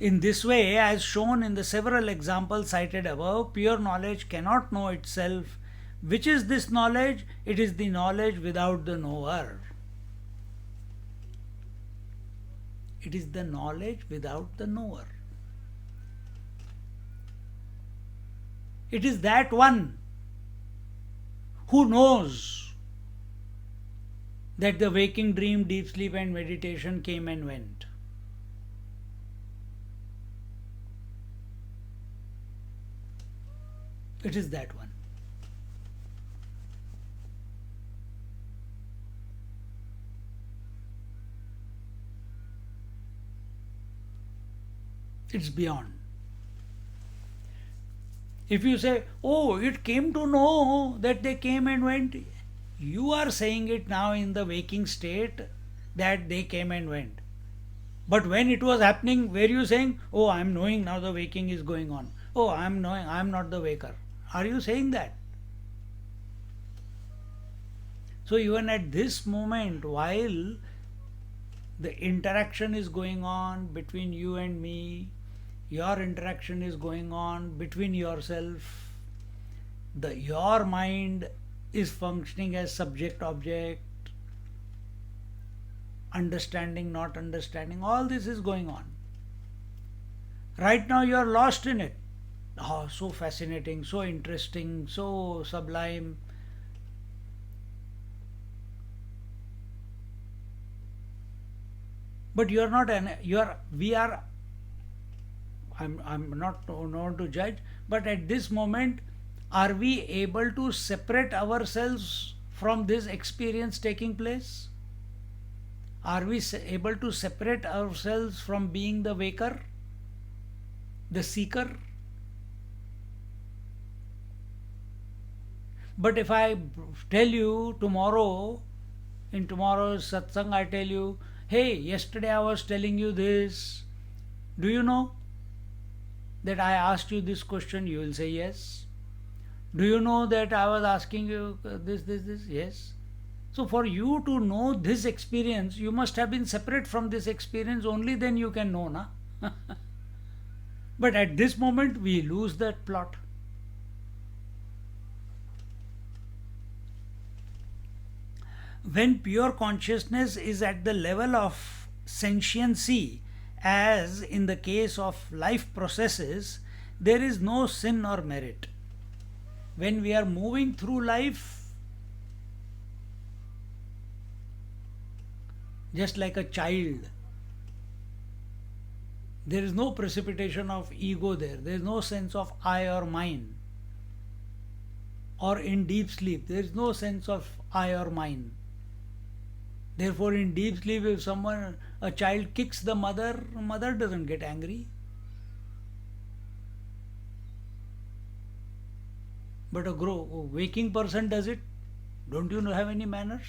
In this way, as shown in the several examples cited above, pure knowledge cannot know itself. Which is this knowledge? It is the knowledge without the knower. It is the knowledge without the knower. It is that one who knows that the waking, dream, deep sleep and meditation came and went. It is that one. It's beyond. If you say, oh, it came to know that they came and went, you are saying it now in the waking state that they came and went. But when it was happening, were you saying, oh, I am knowing now the waking is going on. Oh, I am knowing, I am not the waker. Are you saying that? So even at this moment, while the interaction is going on between you and me, your interaction is going on between yourself, your mind is functioning as subject object, understanding not understanding, all this is going on. Right now you are lost in it. Oh, so fascinating, so interesting, so sublime. But you are not I'm not known to judge, but at this moment, are we able to separate ourselves from this experience taking place? Are we able to separate ourselves from being the waker, the seeker? But if I tell you tomorrow, in tomorrow's satsang, I tell you, hey, yesterday I was telling you this, do you know that I asked you this question? You will say yes. Do you know that I was asking you this? Yes. So for you to know this experience, you must have been separate from this experience, only then you can know, na? But at this moment, we lose that plot. When pure consciousness is at the level of sentiency, as in the case of life processes, there is no sin or merit. When we are moving through life, just like a child, there is no precipitation of ego there. There is no sense of I or mine. Or in deep sleep, there is no sense of I or mine. Therefore, in deep sleep, if a child kicks the mother doesn't get angry. But a waking person does it. Don't you have any manners?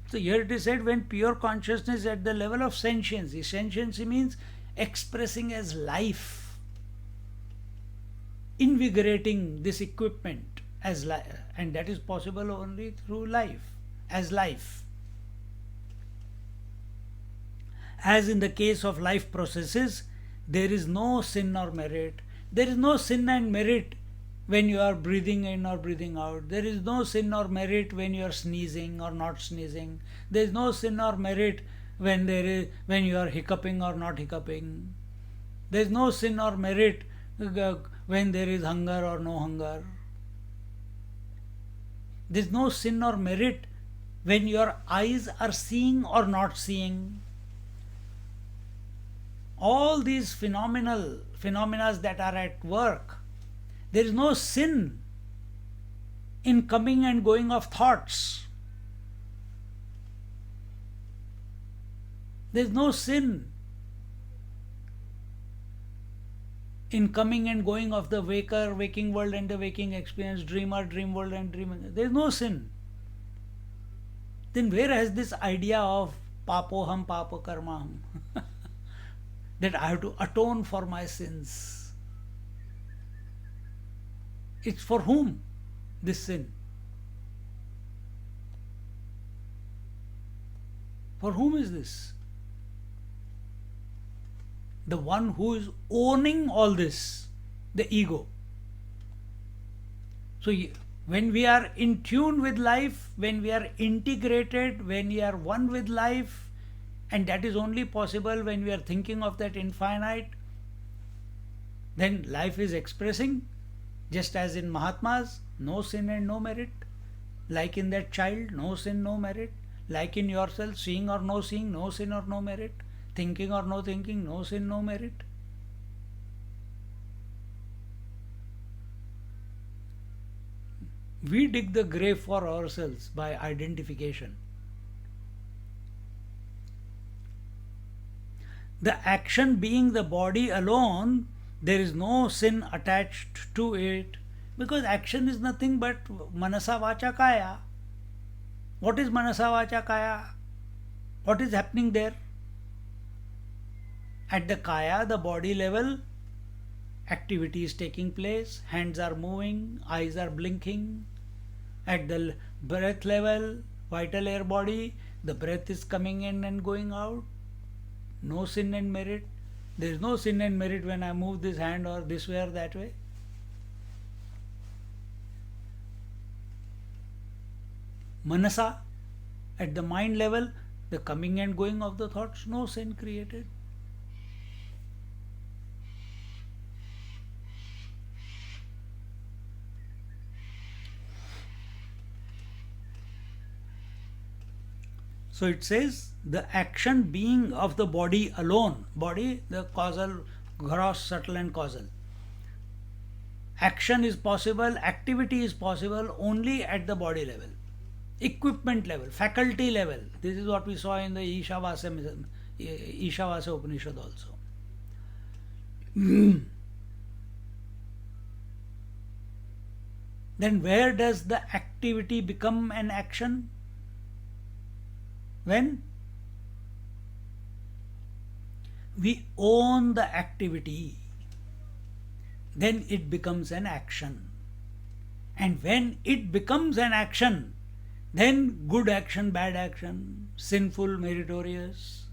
So here it is said, when pure consciousness is at the level of sentiency. Sentiency means expressing as life, invigorating this equipment as life, and that is possible only through life, as life. As in the case of life processes, there is no sin or merit. There is no sin and merit when you are breathing in or breathing out. There is no sin or merit when you are sneezing or not sneezing. There is no sin or merit when you are hiccuping or not hiccuping. There is no sin or merit when there is hunger or no hunger. There is no sin or merit when your eyes are seeing or not seeing. All these phenomena that are at work, there is no sin in coming and going of thoughts. There is no sin in coming and going of the waking world and the waking experience, dreamer, dream world and dreaming. There is no sin. Then where has this idea of papoham papakarmaham that I have to atone for my sins? It's for whom this sin? For whom is this? The one who is owning all this, the ego. So when we are in tune with life, when we are integrated, when we are one with life, and that is only possible when we are thinking of that infinite, then life is expressing, just as in Mahatmas, no sin and no merit. Like in that child, no sin, no merit. Like in yourself, seeing or no seeing, no sin or no merit. Thinking or no thinking, no sin, no merit. We dig the grave for ourselves by identification. The action being the body alone, there is no sin attached to it, because action is nothing but manasa vacha kaya. What is manasa vacha kaya? What is happening there? At the kaya, the body level, activity is taking place, hands are moving, eyes are blinking. At the breath level, vital air body, the breath is coming in and going out. No sin and merit. There is no sin and merit when I move this hand or this way or that way. Manasa, at the mind level, the coming and going of the thoughts, no sin created. So it says, the action being of the body alone, body, the causal, gross, subtle and causal. Action is possible, activity is possible only at the body level, equipment level, faculty level. This is what we saw in the Ishavasya Upanishad also. Then where does the activity become an action? When we own the activity, then it becomes an action. And when it becomes an action, then good action, bad action, sinful, meritorious,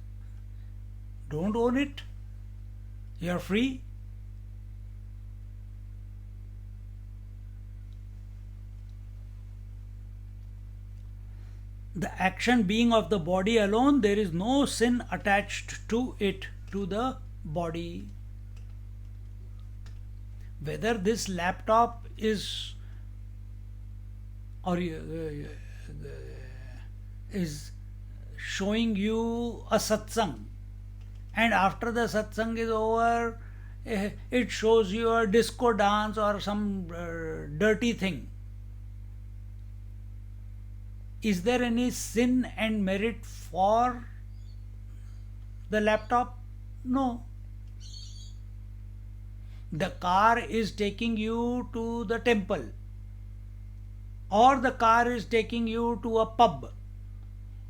don't own it. You are free. The action being of the body alone, there is no sin attached to it, to the body. Whether this laptop is or is showing you a satsang, and after the satsang is over, it shows you a disco dance or some dirty thing. Is there any sin and merit for the laptop? No. The car is taking you to the temple, or the car is taking you to a pub.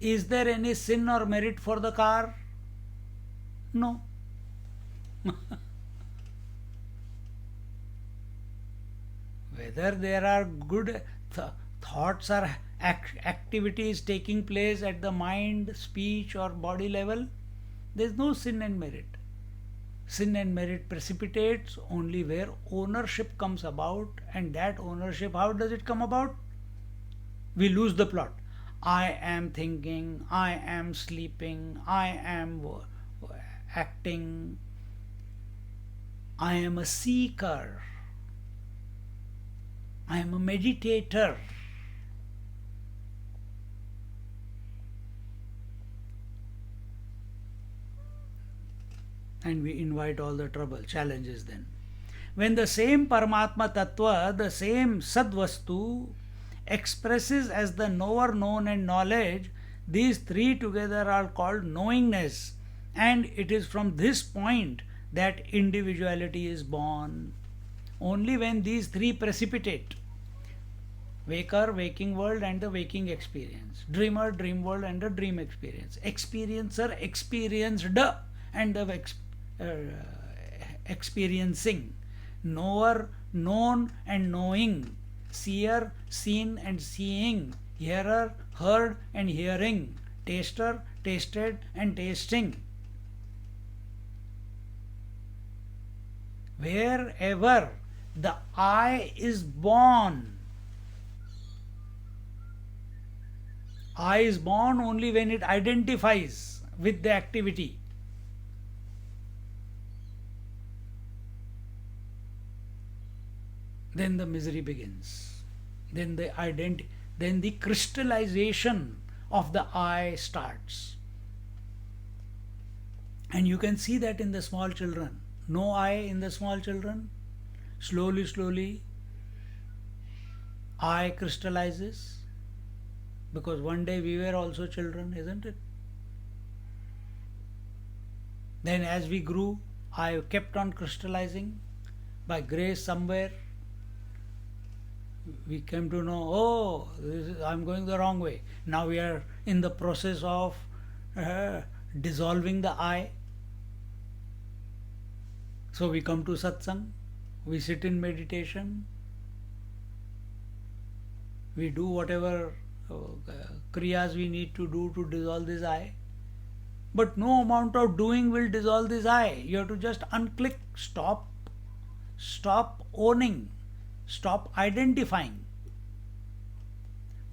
Is there any sin or merit for the car? No. Whether there are good thoughts or activities taking place at the mind, speech, or body level, there is no sin and merit. Sin and merit precipitates only where ownership comes about, and that ownership, how does it come about? We lose the plot. I am thinking, I am sleeping, I am acting, I am a seeker, I am a meditator. And we invite all the trouble, challenges then. When the same Paramatma Tattva, the same Sadvastu, expresses as the knower, known, and knowledge, these three together are called knowingness, and it is from this point that individuality is born. Only when these three precipitate, waker, waking world, and the waking experience, dreamer, dream world, and the dream experience, experiencer, experienced, and the experiencing, knower, known, and knowing, seer, seen, and seeing, hearer, heard, and hearing, taster, tasted, and tasting. Wherever the I is born, I is born only when it identifies with the activity. Then the misery begins. Then the crystallization of the I starts. And you can see that in the small children. No I in the small children. Slowly, slowly, I crystallizes. Because one day we were also children, isn't it? Then as we grew, I kept on crystallizing. By grace somewhere, we came to know, oh, I'm going the wrong way. Now we are in the process of dissolving the I. So we come to satsang, we sit in meditation, we do whatever kriyas we need to do to dissolve this I. But no amount of doing will dissolve this I. You have to just unclick, stop owning, stop identifying.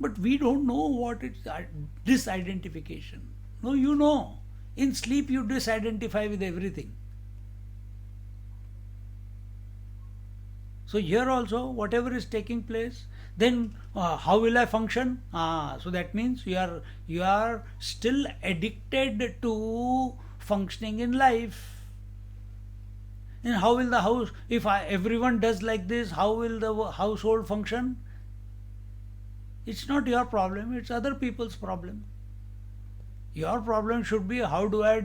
But we don't know what it's disidentification. No, you know. In sleep you disidentify with everything. So here also, whatever is taking place, then how will I function? So that means you are still addicted to functioning in life. Then how will the house, if everyone does like this, how will the household function? It's not your problem, it's other people's problem. Your problem should be, how do I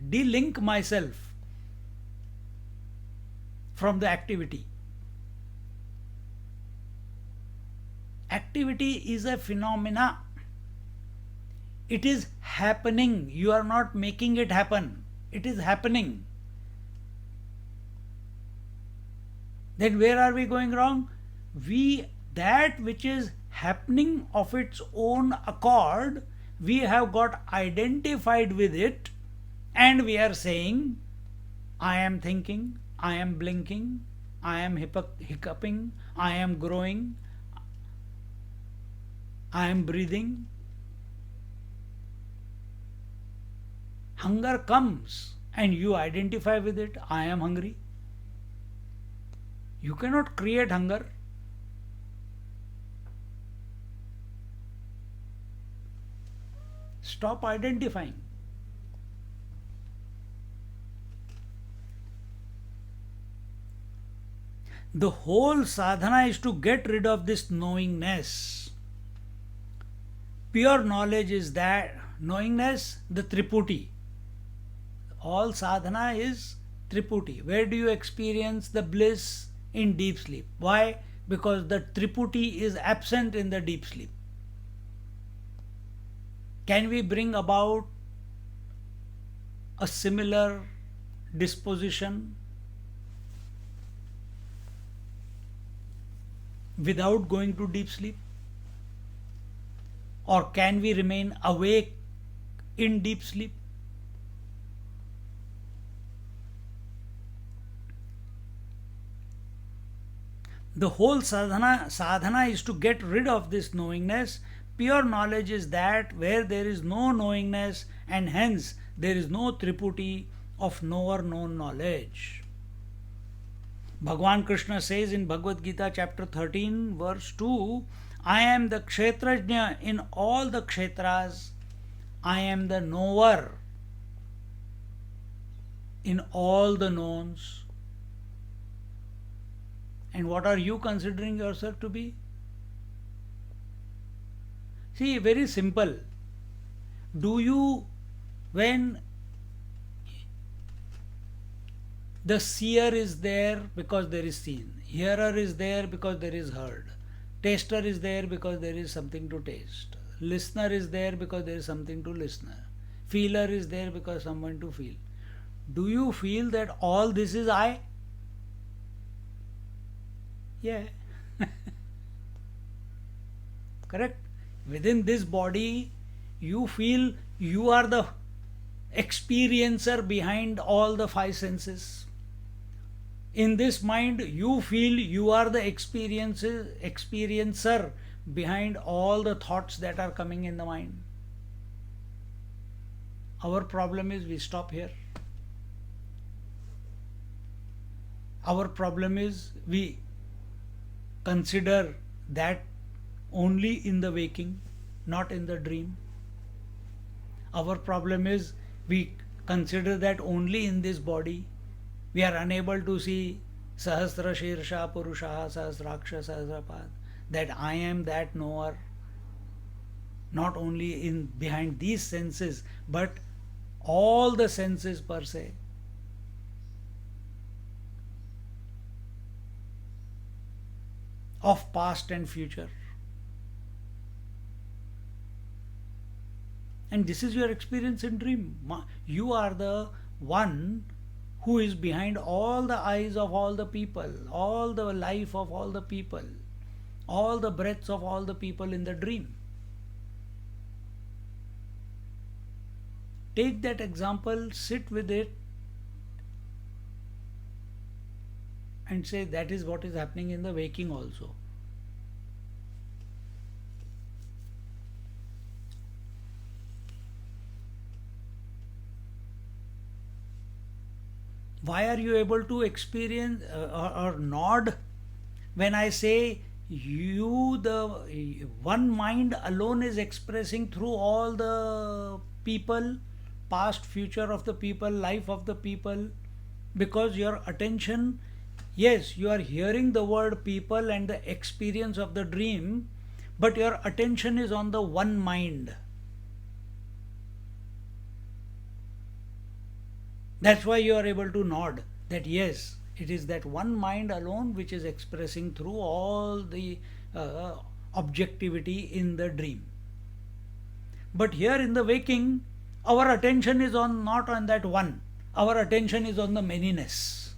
delink myself from the activity. Activity is a phenomena. It is happening. You are not making it happen. It is happening. Then where are we going wrong? That which is happening of its own accord, we have got identified with it, and we are saying, I am thinking, I am blinking, I am hiccuping, I am growing, I am breathing. Hunger comes and you identify with it, I am hungry. You cannot create hunger. Stop identifying. The whole sadhana is to get rid of this knowingness. Pure knowledge is that knowingness, the Triputi. All sadhana is Triputi. Where do you experience the bliss? In deep sleep. Why? Because the Triputi is absent in the deep sleep. Can we bring about a similar disposition without going to deep sleep? Or can we remain awake in deep sleep? The whole sadhana is to get rid of this knowingness. Pure knowledge is that where there is no knowingness, and hence there is no Triputi of knower known knowledge. Bhagavan Krishna says in Bhagavad Gita chapter 13 verse 2, I am the Kshetrajna in all the Kshetras. I am the knower in all the knowns. And what are you considering yourself to be? See, very simple. Do you, when the seer is there because there is seen, hearer is there because there is heard, taster is there because there is something to taste, listener is there because there is something to listen, feeler is there because someone to feel. Do you feel that all this is I? Yeah. Correct? Within this body, you feel you are the experiencer behind all the five senses. In this mind, you feel you are the experiencer behind all the thoughts that are coming in the mind. Our problem is we stop here. Our problem is we consider that only in the waking, not in the dream. Our problem is we consider that only in this body. We are unable to see Sahasra Shirsha Purusha Sahasraksha Sahasrapad, that I am that knower, not only in behind these senses, but all the senses per se. Of past and future. And this is your experience in dream. You are the one who is behind all the eyes of all the people, all the life of all the people, all the breaths of all the people in the dream. Take that example, sit with it, and say that is what is happening in the waking also. Why are you able to experience or nod when I say you, the one mind alone is expressing through all the people, past, future of the people, life of the people, because your attention, yes, you are hearing the word people and the experience of the dream, but your attention is on the one mind. That's why you are able to nod that yes, it is that one mind alone which is expressing through all the objectivity in the dream. But here in the waking, our attention is on not on that one. Our attention is on the manyness.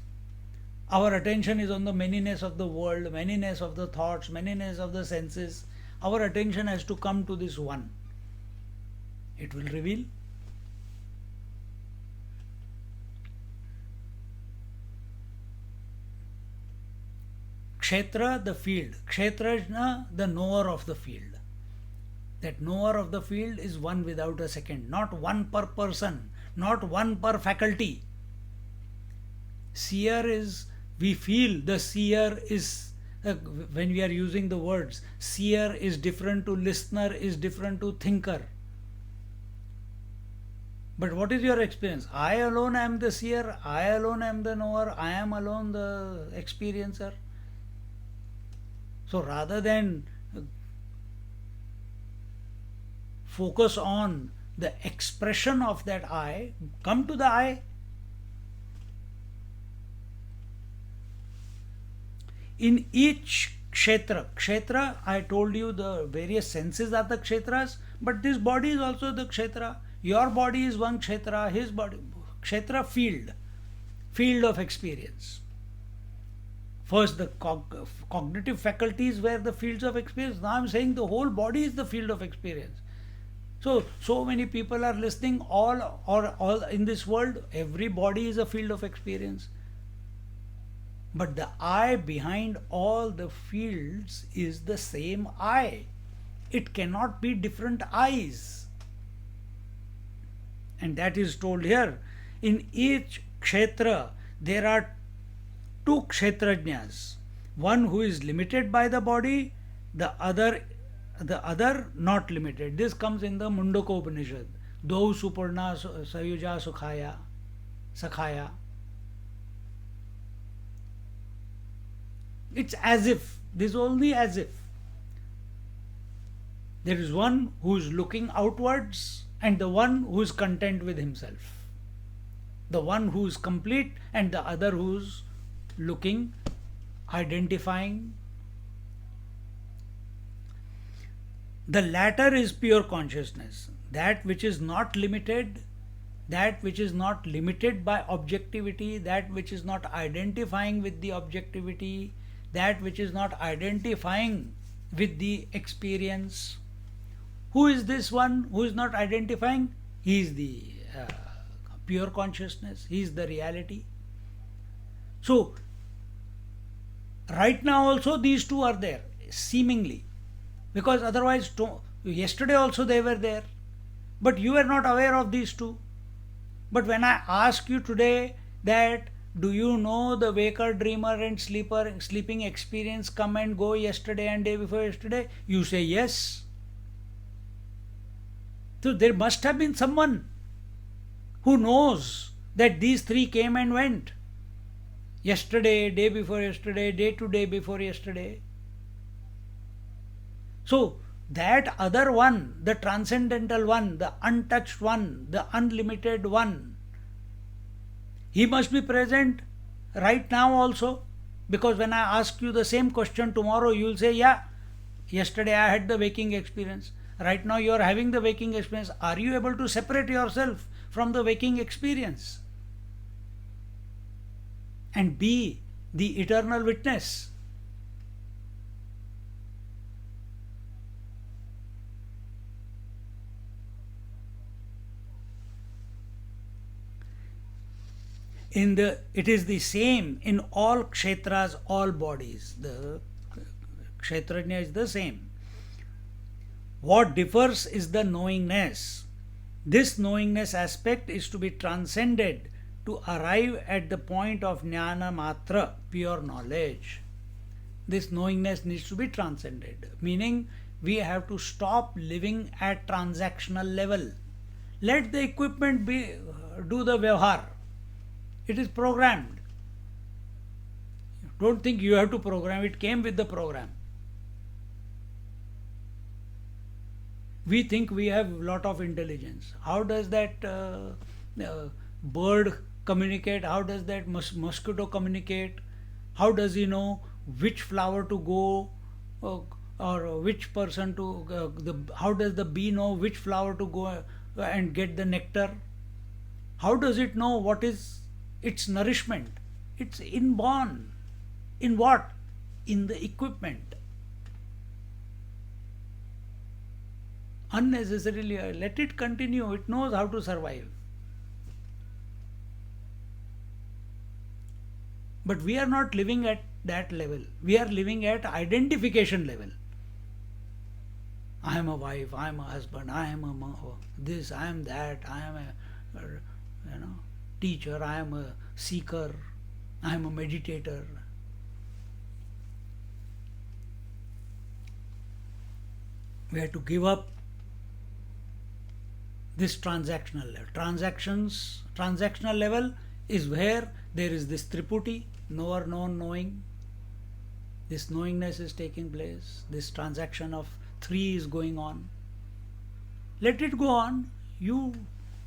Our attention is on the manyness of the world, manyness of the thoughts, manyness of the senses. Our attention has to come to this one. It will reveal. Kshetra, the field. Kshetrajna, the knower of the field. That knower of the field is one without a second. Not one per person, not one per faculty. Seer is, we feel the seer is, when we are using the words, seer is different to listener, is different to thinker. But what is your experience? I alone am the seer, I alone am the knower, I am alone the experiencer. So rather than focus on the expression of that I, come to the I. In each kshetra, I told you the various senses are the kshetras, but this body is also the kshetra. Your body is one kshetra, his body, kshetra field of experience. First, the cognitive faculties were the fields of experience. Now I'm saying the whole body is the field of experience. So many people are listening, all in this world, every body is a field of experience. But the I behind all the fields is the same I. It cannot be different I's. And that is told here. In each kshetra, there are two kshetrajnas. One who is limited by the body, the other not limited. This comes in the Mundaka Upanishad. Dau Suparna Sayuja Sakhaya. It's as if, this is only as if. There is one who is looking outwards and the one who is content with himself. The one who is complete and the other who is looking, identifying. The latter is pure consciousness, that which is not limited, that which is not limited by objectivity, that which is not identifying with the objectivity, that which is not identifying with the experience. Who is this one who is not identifying? He is the pure consciousness, he is the reality. So, right now also these two are there, seemingly. Because otherwise, yesterday also they were there. But you were not aware of these two. But when I ask you today that, do you know the waker, dreamer and sleeping experience come and go yesterday and day before yesterday? You say yes. So there must have been someone who knows that these three came and went. Yesterday, day before yesterday, day to day before yesterday. So that other one, the transcendental one, the untouched one, the unlimited one, he must be present right now also. Because when I ask you the same question tomorrow, you will say, yeah, yesterday I had the waking experience. Right now you are having the waking experience. Are you able to separate yourself from the waking experience and be the eternal witness? It is the same in all kshetras, all bodies. The kshetrajna is the same. What differs is the knowingness. This knowingness aspect is to be transcended to arrive at the point of jnana matra, pure knowledge. This knowingness needs to be transcended, meaning we have to stop living at transactional level. Let the equipment be do the vyavhar. It is programmed. Don't think you have to program. It came with the program. We think we have a lot of intelligence. How does that bird communicate? How does that mosquito communicate? How does he know which flower to go, uh, or which person to how does the bee know which flower to go and get the nectar? How does it know what is its nourishment? It's inborn. In what? In the equipment. Unnecessarily, let it continue. It knows how to survive. But we are not living at that level. We are living at identification level. I am a wife, I am a husband, I am a this, I am that, I am a teacher, I am a seeker, I am a meditator. We have to give up this transactional level. Transactional level is where there is this triputi, knower, known, knowing. This knowingness is taking place. This transaction of three is going on. Let it go on. You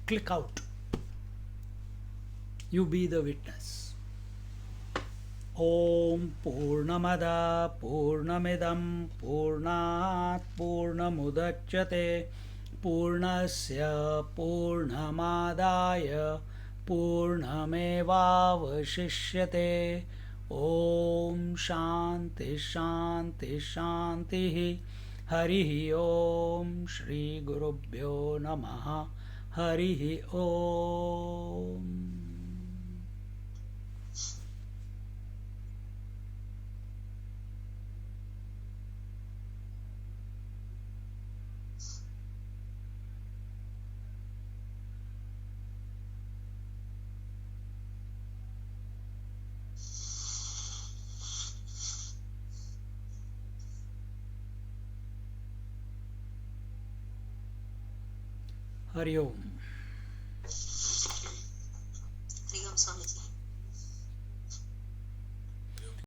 click out. You be the witness. Om Purnamada Purnamidam Purnat Purnamudachyate Purnasya Purnamadaya Purnamevavashishyate. Om Shanti Shanti Shanti. Harihi Om Shri Gurubhyo Namaha. Harihi Om. Hari Om. Hari Om Swamiji.